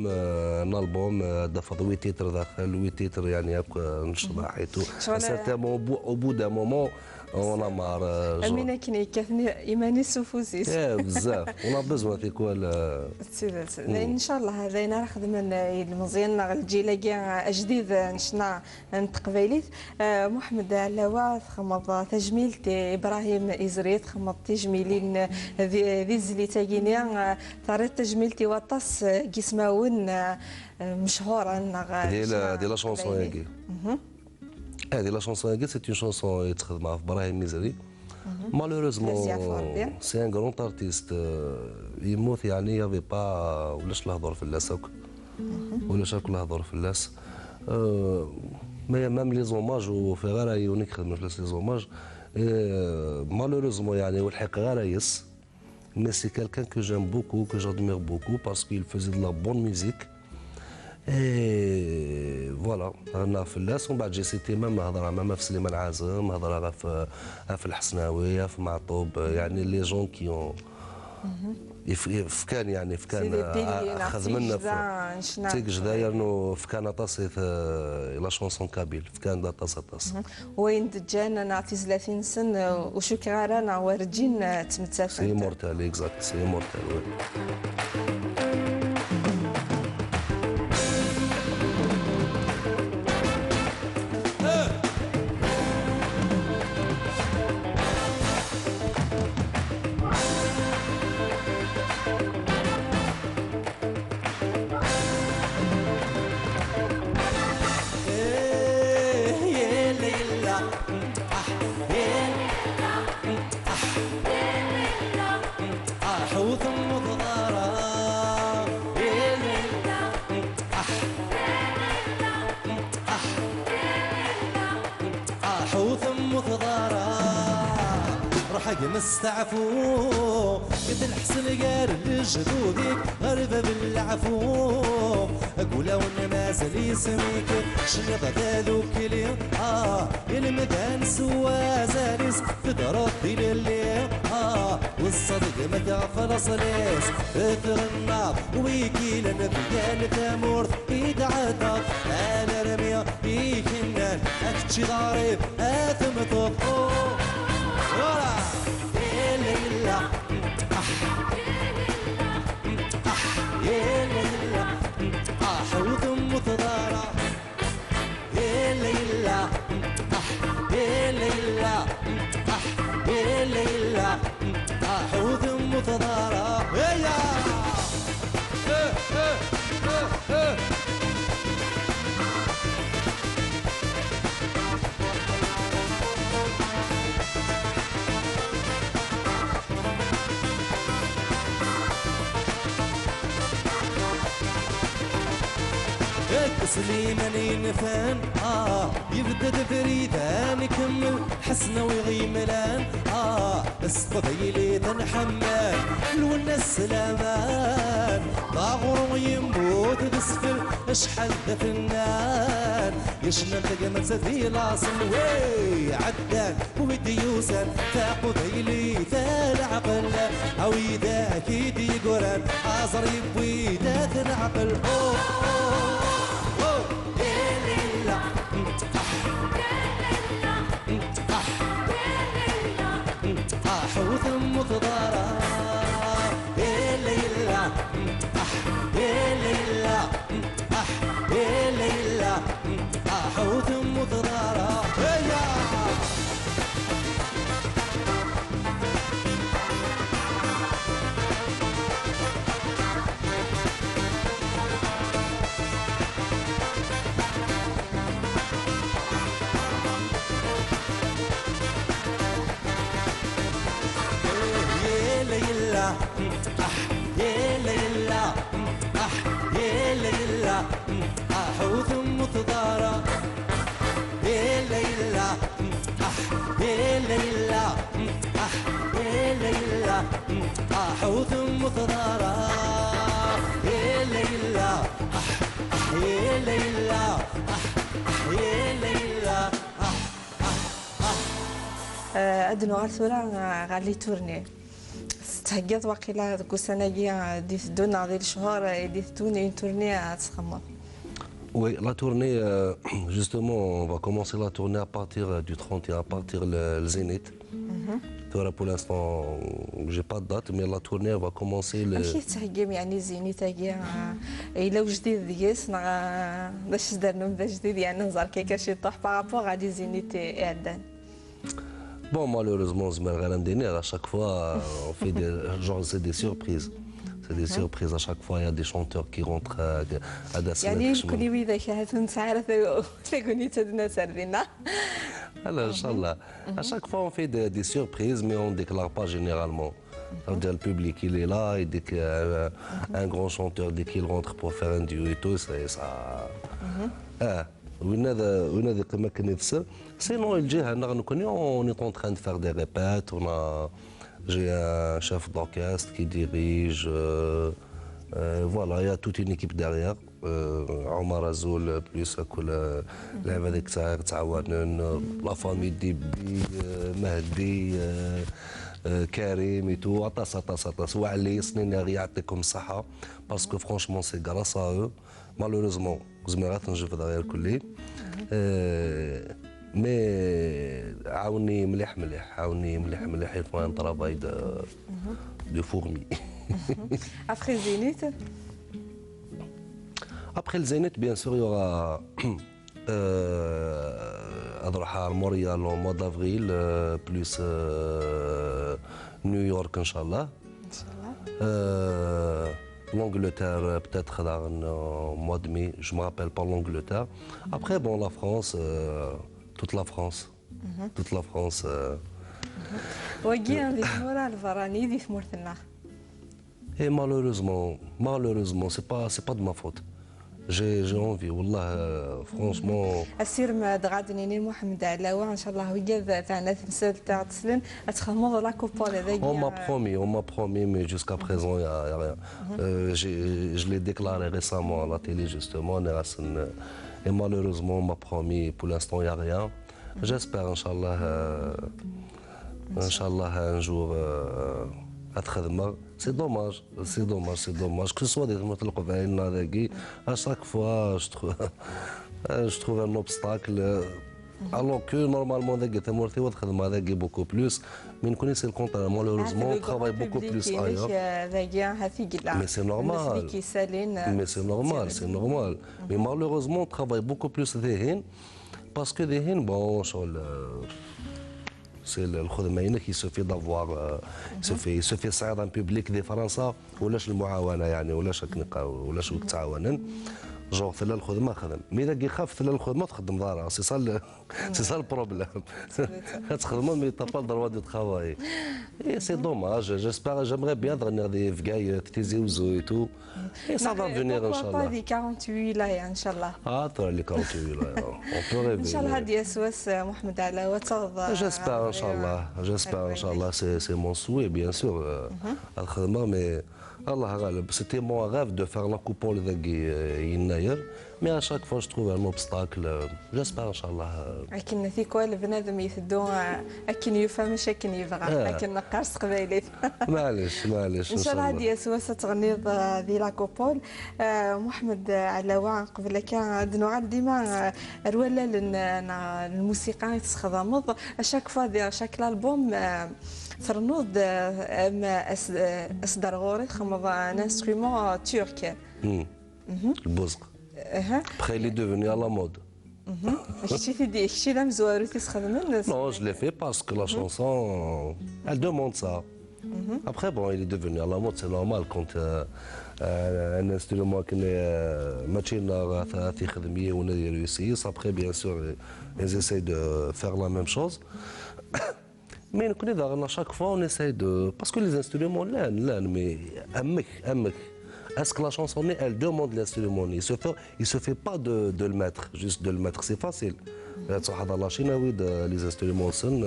دفض 8 تيتر داخل 8 تيتر يعني هكا نشطح حيتو سيرتامون au bout d'un moment on a marre امينه كني كثني ايماني سوفوزيس بزاف on a besoin في كل ان شاء الله هذا انا خدم المزيان الجيل جديد نشنا نتقبيليت محمد علاوه خمض تجميلتي ابراهيم ازريت خمض تجميلين ذي زليتاكينيا طريت تجميلتي وطاس كيسماون مشهوره ديال لا شونسون ياكي هذه لا شونسون هاكي سي اون شونسون يتخدم في ابراهيم ميزري مالوريزمون سي ان كرون ارتيست يموت يعني يافي با ولاش الهضر في اللاس ولاش كل الهضر في اللاس ميم لي زوماج وفي غير يونيك خدم في لي زوماج مالوريزمون يعني والحق غير يس مي سي كالكان كو جيم بوكو كو جادمير بوكو باسكو il faisait de la bonne musique اي فوالا غنى في اللاس ومن بعد جي سيتي مام هضره مام في سليمان عازم هضره في الحسناوي في معطوب يعني لي جون كي في كان يعني في كان سيدي اخذ منا تيك جدايا انه في كان تصيف لا شونسون كابيل في كان دا تص وين دجانا نعطي 30 سنه وشو كرانا ورجين تمتسافر سي مورتال اكزاكت سي مورتال. مستعفو قد الحسن قال لجدودك غربة بالعفو أقول لو ما زال يسميك شنو غدالوك لي المدان سوا زارس تضرب في الليل والصدق ما تعفل صليس اثر النار ويكيل نبيان تمورث يدعى انا رمية يكنان اكتشي ضارب اثم تطو ليلى يا ليلى حوض متضارع يا ليلى يا ليلى يا ليلى حوض متضارع يا سليمان ينفان يبدا دفريدان يكمل حسنه ويغيملان السقفيلي تنحمل الونا السلامان ضاغر يموت بسفل اشحال ذا فنان يشمل تقمت في لاصل وي عدان وديوسان تاقو ذيلي ذا العقل او اذا اكيد يقولان ازر يبوي ذا العقل حوث متضارع يا ليلى يا ليلى يا ليلى حوث متضارع يا ليلى يا ليلى حوث متضارع يا ليلى يا ليلى يا ليلى حوث متضارع يا ليلى يا ليلى يا ليلى أدنو غرثورا غالي تورني تهجت واقيلا كوساناجي ديت دونا ذي الشهور ديت توني تورني تخمر. Oui, la tournée, justement, on va commencer la tournée à partir du 31, à partir le Zénith. Pour l'instant, j'ai pas de date, mais la tournée va commencer le. أكيد تهجم يعني زينيت هجي إلا وجديد ديس باش درنا بدا جديد يعني نزار كيكا شي طاح بارابور غادي زينيت إعدان. Bon, malheureusement, à chaque fois, on fait c'est des surprises. C'est des surprises. À chaque fois, il y a des chanteurs qui rentrent à des يعني كل ويدا كهتون سعرة تقولي تدنا سردنا. Alors, Inch'Allah. À chaque fois, on fait des surprises, mais on ne déclare pas généralement. Le public, il est là, et dès qu'un grand chanteur, dès qu'il rentre pour faire un duo et tout, c'est ça. وين كما كان يفسر سينو الجهه on est en train de faire des répètes, j'ai un chef d'orchestre qui dirige, voilà, il y a toute une équipe derrière, عمر زول بليس كل اللعبه هذيك تعاونن لا فامي ديبي مهدي كريم et tout عطاس وعلي سنين غير يعطيكم الصحة باسكو فرانشمون سي غراس ا او مالوريزمون زميرات نجبد غير كلي مي عاوني مليح il faut un travail de fourmi. Après Zénith. Après le Zénith, bien sûr, il y aura à Montréal au mois d'avril, plus New York, Inch'Allah. L'Angleterre, peut-être au mois de mai, je ne me rappelle pas l'Angleterre. Après, bon, la France, toute la France. Toute la France. وجي ذي مورا الفراني ذي ثمورتنا. Et malheureusement, c'est pas de ma faute. J'ai envie, والله franchement. السير ما دغادنيني محمد علاوة ان شاء الله وجا تاعنا تمثال تاع تسلن تخدموا لا كوبول هذاك. On m'a promis, mais jusqu'à présent, il n'y a rien. Je l'ai déclaré récemment à la télé, justement, et malheureusement, on m'a promis, pour l'instant, il n'y a rien. J'espère, Inch'Allah, un jour, c'est dommage, que ce soit des à chaque fois, je trouve un obstacle. Alors que normalement, beaucoup plus, mais nous connaissons le contraire. Malheureusement, on travaille beaucoup plus ailleurs. Mais c'est normal. Mais malheureusement, on travaille beaucoup plus parce que bon, c'est le خدمة qui se fait d'avoir se fait صعيد en public دي فرنسا ولاش المعاونة يعني ولاش ولاش تعاونن جون ثلا الخدمة خدم مي إذا يخاف ثلا الخدمة تخدم دارها سي سا البروبليم تخدم مي تا با الدروا دو ترافاي et c'est dommage j'aimerais bien devenir des vieilles Tizi Ouzou et tout et ça va venir Inch'Allah. هذه 48 ولاية ان شاء الله. ترى اللي 48 ولاية on peut rêver. ان شاء الله هذه اسواس محمد علاوة ترضى. J'espère Inch'Allah c'est mon souhait bien sûr الخدمة mais Allah غالب c'était mon rêve de faire la coupole يناير mais à chaque fois je trouve un obstacle j'espère Inch'Allah. لكن في كل بنادم يثدو اكن يفهم مش اكن يبغى لكن نقاش قبيلي. معليش ان شاء الله هذه اسواس تغنيض ذي لا كوبول. محمد علاوة قبل كان دنوع ديما رولا الموسيقى تخدمض اشاك فوا شكل البوم فرنوض اصدر غوري خمض ان انسترومون تركي. البوزق. Après, il est devenu à la mode. Non, je l'ai fait parce que la chanson, elle demande ça. Après, bon, il est devenu à la mode, c'est normal quand un instrument qui est machine ou réussit. Après, bien sûr, ils essayent de faire la même chose. Mais à chaque fois, on essaye de. Parce que les instruments, mais est-ce que la chanson, elle demande l'instrument? Il se fait pas de le mettre, juste de le mettre, c'est facile. Les instruments sonnent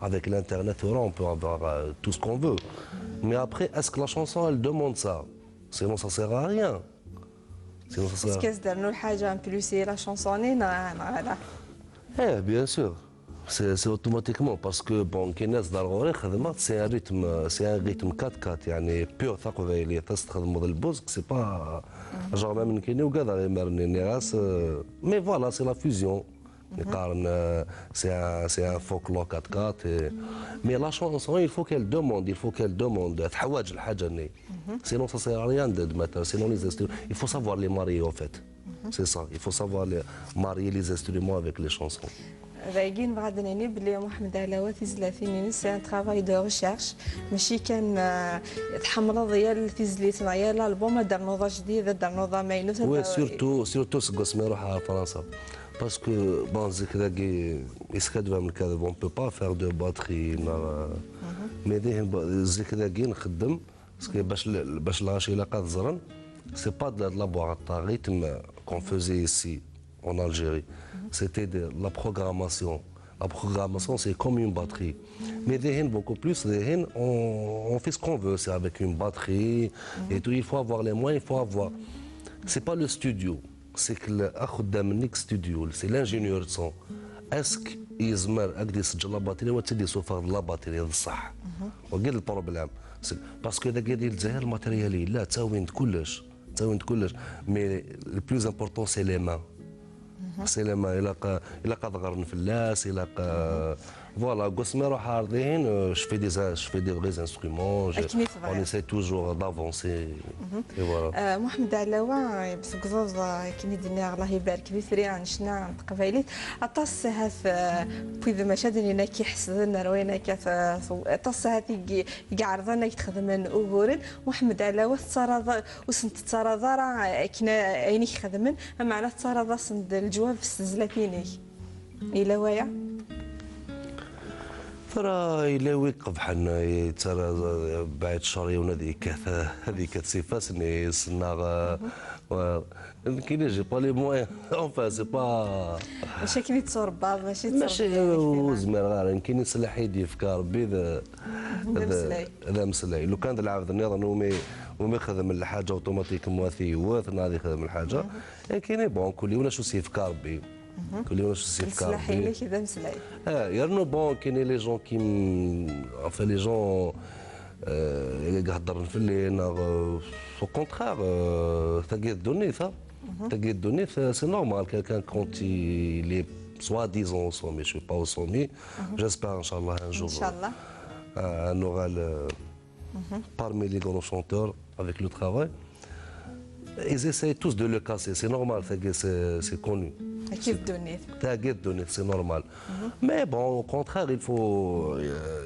avec l'internet, on peut avoir tout ce qu'on veut. Mais après, est-ce que la chanson, elle demande ça? Sinon, ça sert à rien. Est-ce que c'est la chanson? Bien sûr. C'est automatiquement parce que bon كاين ضروري خدمه سي ان ريتم 4/4 يعني بيور ثقافه اللي تستخدم البوزك سي با جور من كاين وكذا غير مرني راس مي فوالا سي لا فيزيون نقارن سي ان فولكلور 4/4 مي لا شونسون il faut qu'elle demande تحواج الحاجه ني سينون سا سي ريان دو ماتر سينون لي انسترومون il faut savoir les marier en fait c'est ça il faut savoir marier les instruments avec les chansons. ذايقين بعد نيني بلي محمد علاوة تيزلافين سي ان ترافاي دو ريشيرش ماشي كان تحمل ديال تيزليتنا يا الالبوم دار نوضه جديده دار نوضه ماينوت. وي سورتو سكوس ما يروح على فرنسا باسكو بون زيكراكي يسكدوا من كذا اون بو با فير دو باتري مي زيكراكي نخدم باسكو باش الغاشي لاقا الزرن سي با دو لا بواط ريتم كون فوزي ici en Algérie. C'était de la programmation. La programmation, c'est comme une batterie. Mais des hens, beaucoup plus, on fait ce qu'on veut. C'est avec une batterie et tout. Il faut avoir les moyens, il faut avoir. C'est pas le studio. C'est que le studio, c'est l'ingénieur de son. Est-ce يزمر اقدر يسجل لا باتري وتدي سوفا لا باتري بصح وقال البروبليم باسكو اذا قال الجزائر الماتيريالي لا تساوين كلش مي لو بلوز امبورطون سي لي مان سي لي مان الا قدر نفلاس الا فوالا قسمي روح عارضين je fais des vrais instruments on essaie toujours d'avancer et voilà محمد علاوة بس قزوز كني دنيا الله يبارك في ثري شنا قبيليت اطاس هاث بيذ مشادني ناكي حسدن روينا كاف اطاس هاثي يعرضنا يتخدمن اوهورن محمد علاوة تصرض وسنت تصرض راه كنا عينيك خدمن معنا تصرض سند الجواب في السزلاتيني الى وايا ترى إلا ويقف حنا ترى بعد شهرين هذيك الصفات ني سنا كاين جي با لي موان اونفا سي با ماشي كي تصربا ماشي وزمر غير كاين يصلح يدي في ربي هذا مسلاي لو كان العبد النظام وما يخدم الحاجه اوتوماتيك مواثي واثنا غادي يخدم الحاجه كاين بون كل يوم شو سي في ربي كل يوم شو سي في ربي كذا مسلاي يرنو بون كاين لي جون كي enfin لي جون اللي قهضر في الليل au contraire تلقى الدوني c'est normal quelqu'un quand il est soi-disant au sommet je suis pas au sommet j'espère inchallah un jour inchallah un oral parmi les grands chanteurs avec le travail ils essayent tous de le casser c'est normal c'est connu أكيد دونيت سي نورمال مي بون او كونتخار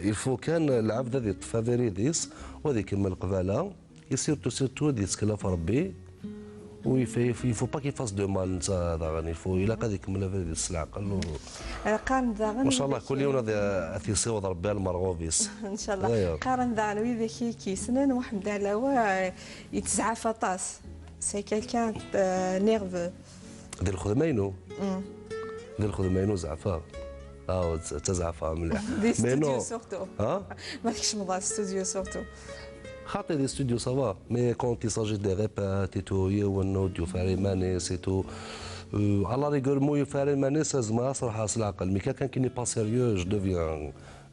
il faut كان العبد هذه تفافيريديس وهذه كما القباله سيرتو هذه تسكلا في ربي ويفو با كي فاس دو مال نتا هذا غادي يفو الا قاد يكمل في السلعه قال له قارن ذا ما شاء الله كل يوم هذا يصيوض ربي المرغوبيس ان شاء الله قارن ذا وي ذاك كيسنن واحد علاوه يتزعف طاس سي كالكان نيرفو ديال الخدمينو زعفا تزعفا مليح دي ستوديو سورتو ما فيكش مضى ستوديو سورتو خاطي دي ستوديو سافا مي كونت يساجي دي ريبات تو يونود يفاري ماني سي تو على ريغور مو يفاري ماني سازما صراحه العقل مي كان كي ني با سيريو جو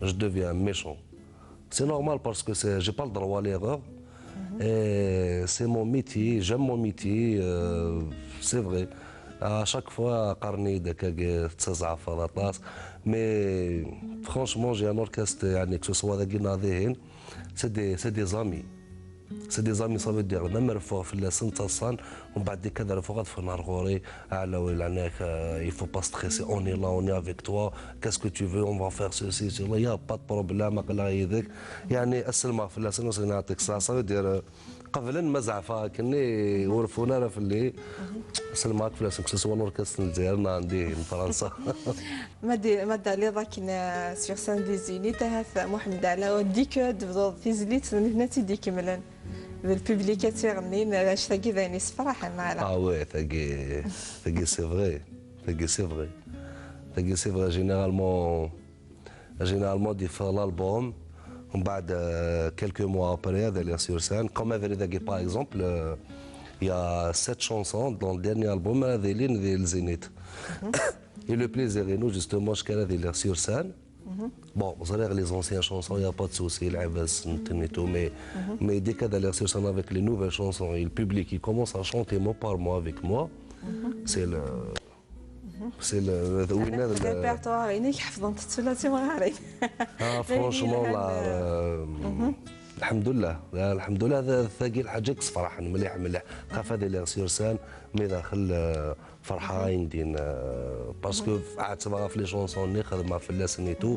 دوفيان ميشون سي نورمال باسكو سي جي با الدروا ليغور سي مون ميتي جيم مون ميتي سي فري à chaque fois قرني داك تزعف في الطاس مي فرانشمون جي ان اوركستر يعني كو سوا ذاك ناضيين سي دي زامي صافي دير ميم رفوغ في اللسن تصان ومن بعد كذا رفوغ في نهار غوري على ولعناك يفو با ستريسي اوني لا اوني افيك توا كاسكو تو فو اون فا فير سوسي سي يا با بروبليم قال يدك يعني اسلم في اللسن وسنعطيك صافي دير قبلا ما زعفا كني ورفونا راه في اللي سلماك في لاسك سوا الاوركستر الجزائر عندي من فرنسا مادا لي ضاك سيغ سان دي زينيت هاث محمد على ديك تبدو في زليت من هنا تيدي كملا بالبوبليكات تيغني باش تاكي ذاني صفراحه معنا وي تاكي سي فري تاكي سي فري جينيرالمون دي في الالبوم ومن بعد quelques mois après d'aller sur scène comme avec par exemple il y a 7 chansons dans le dernier album d'Eline de Zénith et le plaisir et nous justement je qu'elle d'aller sur scène bon vous allez les anciennes chansons il y a pas de souci l'abas tout mais dès qu'elle d'aller sur scène avec les nouvelles chansons et le public il commence à chanter mot par mot avec moi c'est le وين هذا الريبرتوار عينيك حفظت الثلاثي مغاري فرونشمون الحمد لله هذا ثقيل حاجه صراحه مليح خاف هذا اللي سير سان مي داخل فرحه ندين باسكو عاد تبغى في لي شونسون ني خدمه في اللسن اي تو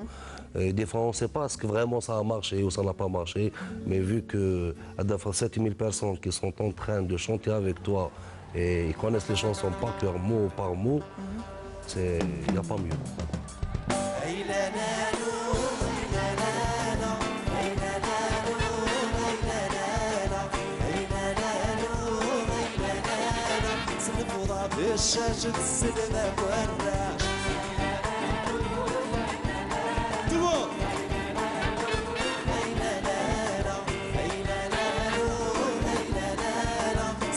des fois on sait pas est-ce que vraiment ça a marché ou ça n'a pas marché mais vu que à 7000 personnes qui sont en train de chanter avec toi et ils connaissent les chansons par cœur mot par mot il n'y a pas mieux. الشاشة السلمة والراش دموع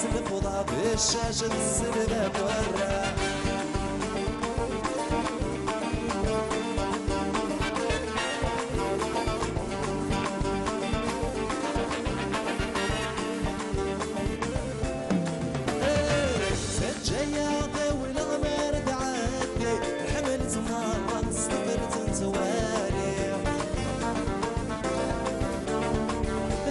سلم وضع بالشاشة السلمة والراش تمارا صفرت نتوالي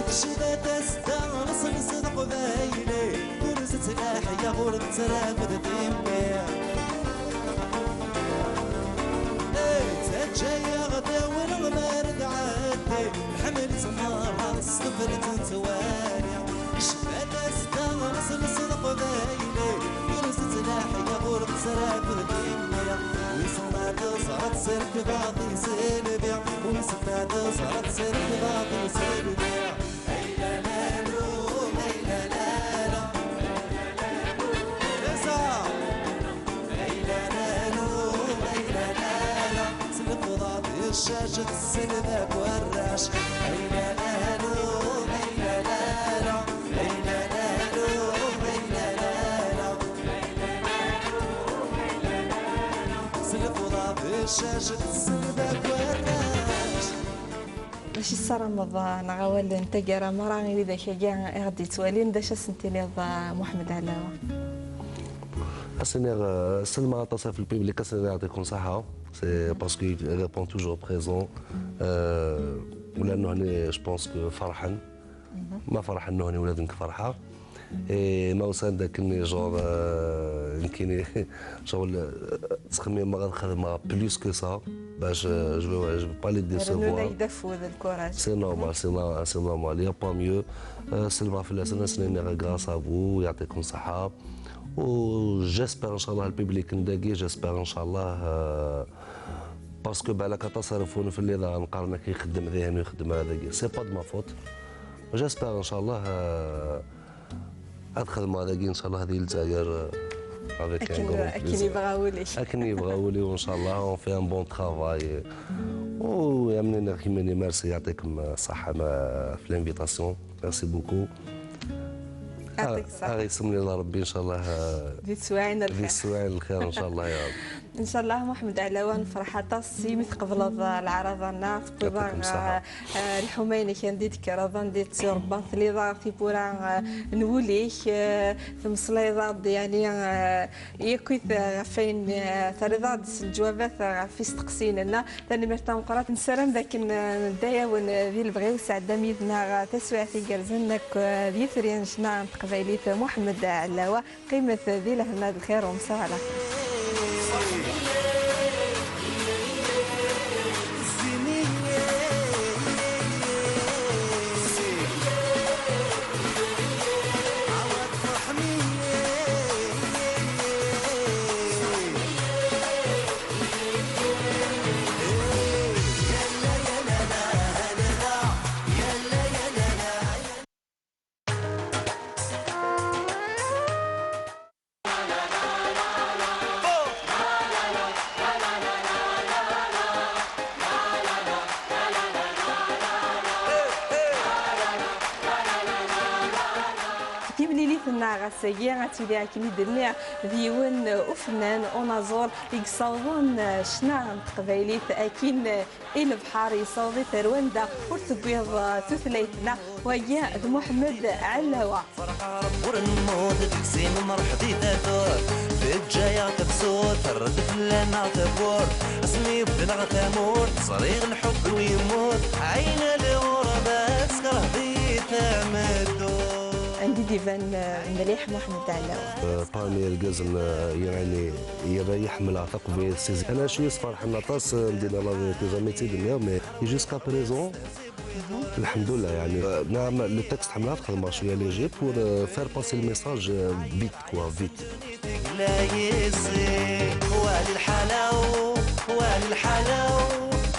الشدة تستغرس نصدق ذايلي درست لاحية غورد ترافد ديمي تجايا غدا والغمار قعدي الحمل تمارا صفرت نتوالي الشدة تستغرس نصدق ذايلي درست لاحية غورد ترافد ديمي ويسمع تصعد سيرك باطي سلبي ويسمع تصعد سيرك باطي سلبي الشاشة السلبك والراش أين لالو أين لالو أين لالو أين لالو سلب وضعف الشاشة السلبك والراش باش يصير رمضان غوال انت قرا مرة غير اذا كاع غادي توالين داش سنتي محمد علاوة أصلا سلمى تصف البيبليك أصلا يعطيكم صحة سي باسكو ريبون توجور بريزون ولانه هاني جو بونس كو فرحان ما فرحان انه هاني ولادك فرحة ما وصل داك اني جور يمكن شغل تخمم ما غنخدم بلوس كو سا باش جو با لي ديسيفوار يدفوا ذا الكوراج سي نورمال سي نورمال يا با ميو سلمى في السنة سنين غراس ابو يعطيكم صحة وجيسبر ان شاء الله البيبليك نداقي جيسبر ان شاء الله باسكو بالك تصرفون في اللي نقارن كيخدم ذهن ويخدم هذاك سي با دو ما فوت جيسبر ان شاء الله هاد الخدمه هذاك ان شاء الله هذه الجزائر افيك اكن يبغاولي اكن يبغاولي وان شاء الله اون في ان بون ترافاي ويا منين كيماني ميرسي يعطيكم الصحه في الانفيتاسيون ميرسي بوكو يعطيك الصحة يسمي لنا ربي ان شاء الله دي تسواعين الخير دي السواعين الخير ان شاء الله يا رب ان شاء الله محمد علاوان فرحة طاسي متقبل العرض الناس بيضان الحميني كان ديت كرضان ديت ربان ثليضا في بورا نوليك في مصليضا يعني يكويت فين ثليضا الجوابات في استقسين لنا ثاني مرتام قرات نسلم ذاك ندايا ذي البغيو سعدا ميدنا تسويعتي كرزنك ذي ثريان شنا تقبيليت محمد علاوة قيمة ذي لهنا الخير ومسا على غاسيا غاتيلي كيما درنا ديوان وفنان ونازور يصاوبون شنا تقبايليت اكين الى بحار يصاوبي ترواندا ورتبيض تثليتنا ويا محمد علاوة فرحة رب ورنمود تكسين مرحدي تدور في الجاية تبسوط ترد فلانا تبور اسمي بن تموت صريغ الحب ويموت عين الغربة تسكره ذي تمدور عندي ديفان مليح محمد علاوة باني القزم يعني يريح من العتق بسيزي انا شويه فرح النطاس ندير لا جامي تيدنيا مي جوسكا بريزون الحمد لله يعني نعم لو تكست حملات خدمه شويه لي جي بور فير باسي الميساج فيت كوا فيت لا يسي والي الحلاو والي الحلاو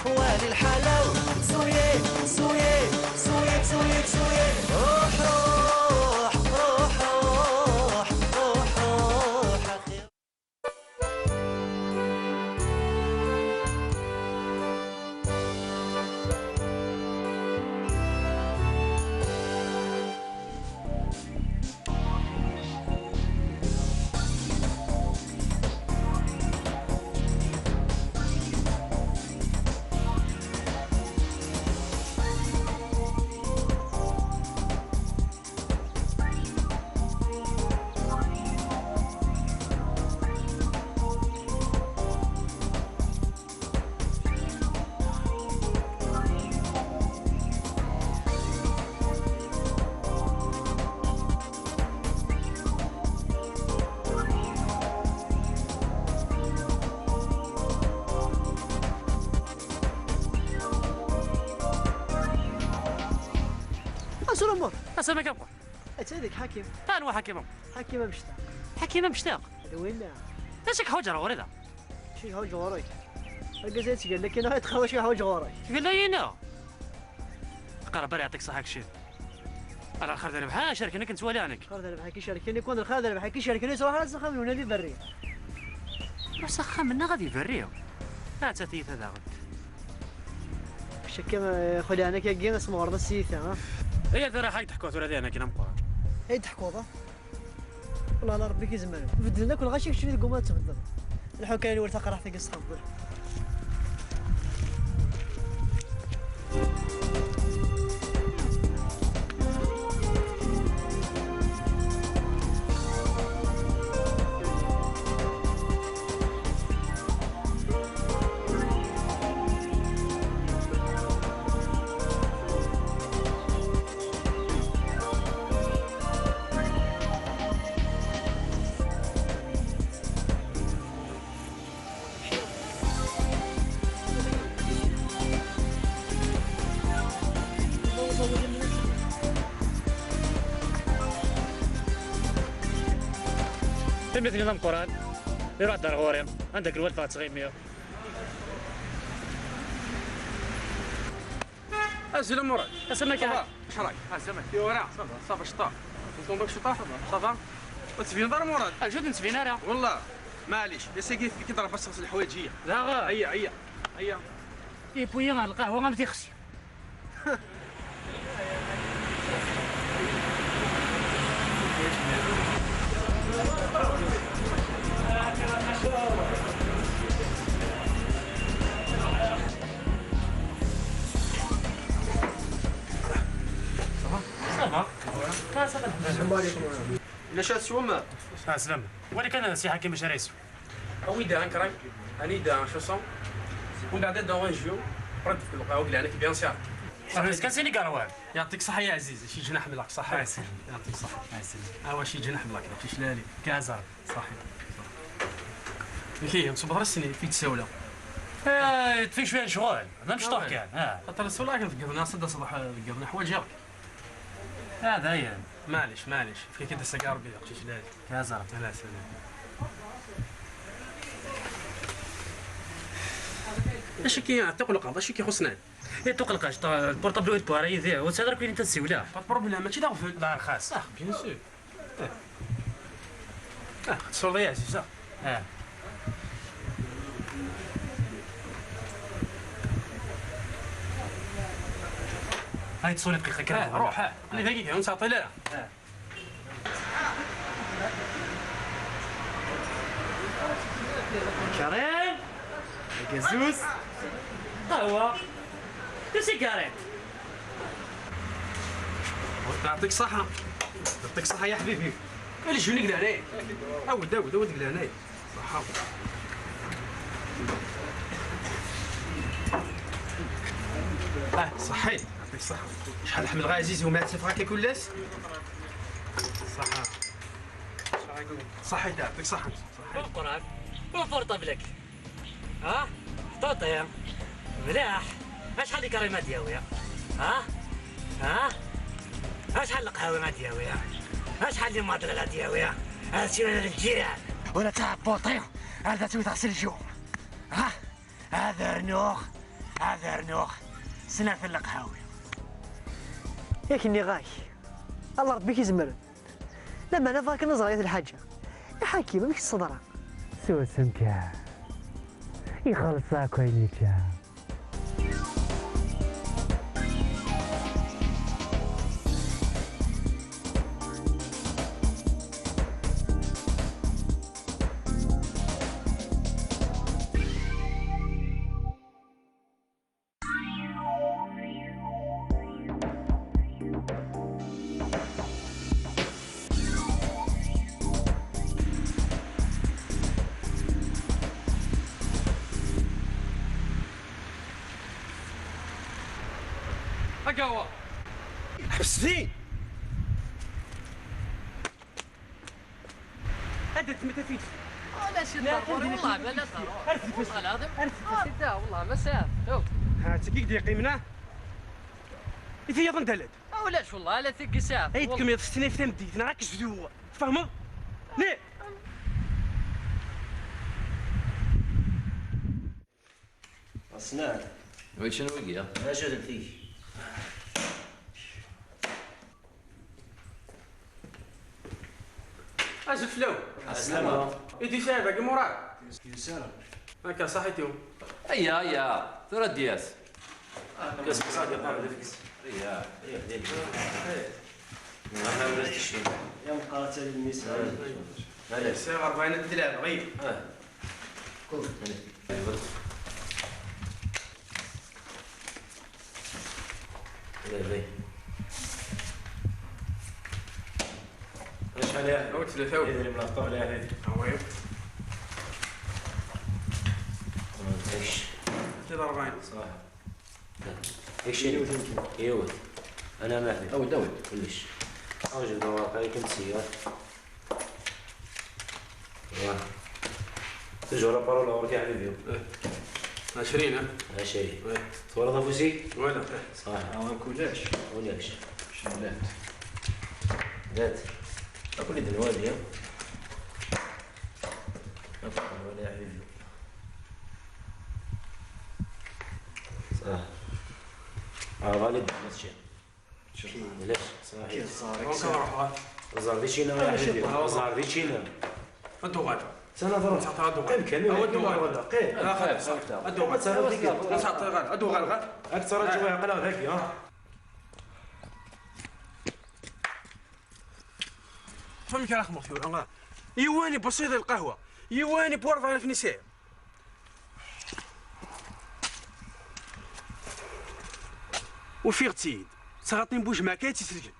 والي الحلاو سويه سويه سويه سويه سويه روح اسول امور اسمك ابو هذيك حكيم انا حكيم حكيمه مشتاق حكيمه مشتاق هذا وين ايش حوجه وريدا شي حوج وراك القزيت قال لك انا تخوى شي حوج وراك قال لي انا قرب يعطيك صحة شي انا خالد ربحان شاركني كنت والي عنك خالد ربحان كي شاركني كون خالد ربحان كي شاركني صراحه لازم نخمم ونادي بري وسخا منا غادي يفريو لا تثيث هذا غد شكا خلي انا كي جينا اسمه ورد السيثه ها هي ترى حاجه تحكوا ثلاثه انا كي نمقر هي تحكوضه والله على ربي كي زمان بدلنا كل غاشي شري القومات تبدل الحكايه اللي ورثه قرح في قصه خبر مثل نظام قران يراد دار غوريم عندك الولد فات صغير 100 اسئله مراد اسمك يا اش راك؟ اسمك في ورا صافا شطار كنتم باك شطار صافا وتسفين دار مراد الجود نتفينا راه والله معليش يا ساكي كي ضرب باش تغسل الحوايج هي لا غا هيا اي بويا القهوه ما تيخشي الا شات شوما سلام ولكن انا سي حكيم باش راسو اويدا انكراي انيدا شوسون ومن بعد دونجيو رد في القهوه قال انا بيان سير كان سيني قروان يعطيك صحه يا عزيزي شي جناح من لك صحه يعطيك صحه اوا شي جناح من لك شي شلالي كازار صحي كي نصبر السنين في تساوله تفي شويه شغل انا مشطوح كان خاطر السولا قبلنا صدى صباح قبلنا حوايج ياك هذا هي معليش في كده سيجار بيض شي شلالي كازار لا سلام اش كي تقلق هذا شي كيخصنا تقلقاش البورطابلو يتباري ذي وتهضر كوين انت تسيولا با بروبليم ماشي داغ لا خاص بيان سور تصور يا عزيز هاي تصوني دقيقه كده روح انا دقيقه ونساطي لا كريم القزوز قهوه سيجاريت يعطيك صحة يا حبيبي اللي شنو نقول عليه عود قول عليه صحة صحي يعطيك صحة شحال حمل غا عزيزي وما تفرا كي كلاس صحة صحي يعطيك صحة القران وفرطبلك ها طوطيم ملاح اشحال الكريمات دياوية ها اشحال القهوه ما دياوية اشحال الماطرة دياوية هاسي الجيران ولا تاع بوطيو هذا تسوي تغسل الجو هذا رنوخ سنة في القهاوي ياك اني غاي الله ربي كيزمر لما انا فاك نزغيت الحاجه يا حكيمه مش الصدره سوى سمكة يخلصها كوينيكا قهوة حبس فين هذا تمتى فيك لا شي ضروري والله لا ضروري والله العظيم والله ما ساهل ها تكيك دقيقة منه إذا يظن دلت ولاش والله لا ثقي ساعه عيدكم يا تستني في تمديت نراك جدو فاهمه ليه أصنع وين شنو بقي؟ أجل فيه اجل فلو السلامة ايدي شايفه كي مراد يسلم هكا صحيتيهم هيا ترى دياس كاس مصادي قبل الفكس هيا أنا درت الشيء يوم قاتل النساء هلا سير 40 الدلال غير كل هلا ايش عليها؟ أول ثلاثة إذا اللي ملقب عليها هذه عويض ايش؟ كذا 40 صح ايش يوت انا ما في داود كلش اوجد مواقع كنت سيار تجوا بارولا ورجع حبيبي 20 ها 20 تورط فوسي ولا صح كلاش ولاش شلات ذات اكل يد الوالي يا ولا يا حبيبي صح غالب نفس الشيء ليش صحيح زار ديشينا يا حبيبي زار ديشينا انتو غاد سنة ضرب قيم كامل أودو غاد قيم لا خلاص ادو غاد نسعط غاد ادو غاد اكثر الجوع قلق هيك ها فهمك يا اخ مختار يواني بسيط القهوه يواني بورفا في نساء وفي غتيد سغطني بوج ما كاين تسجل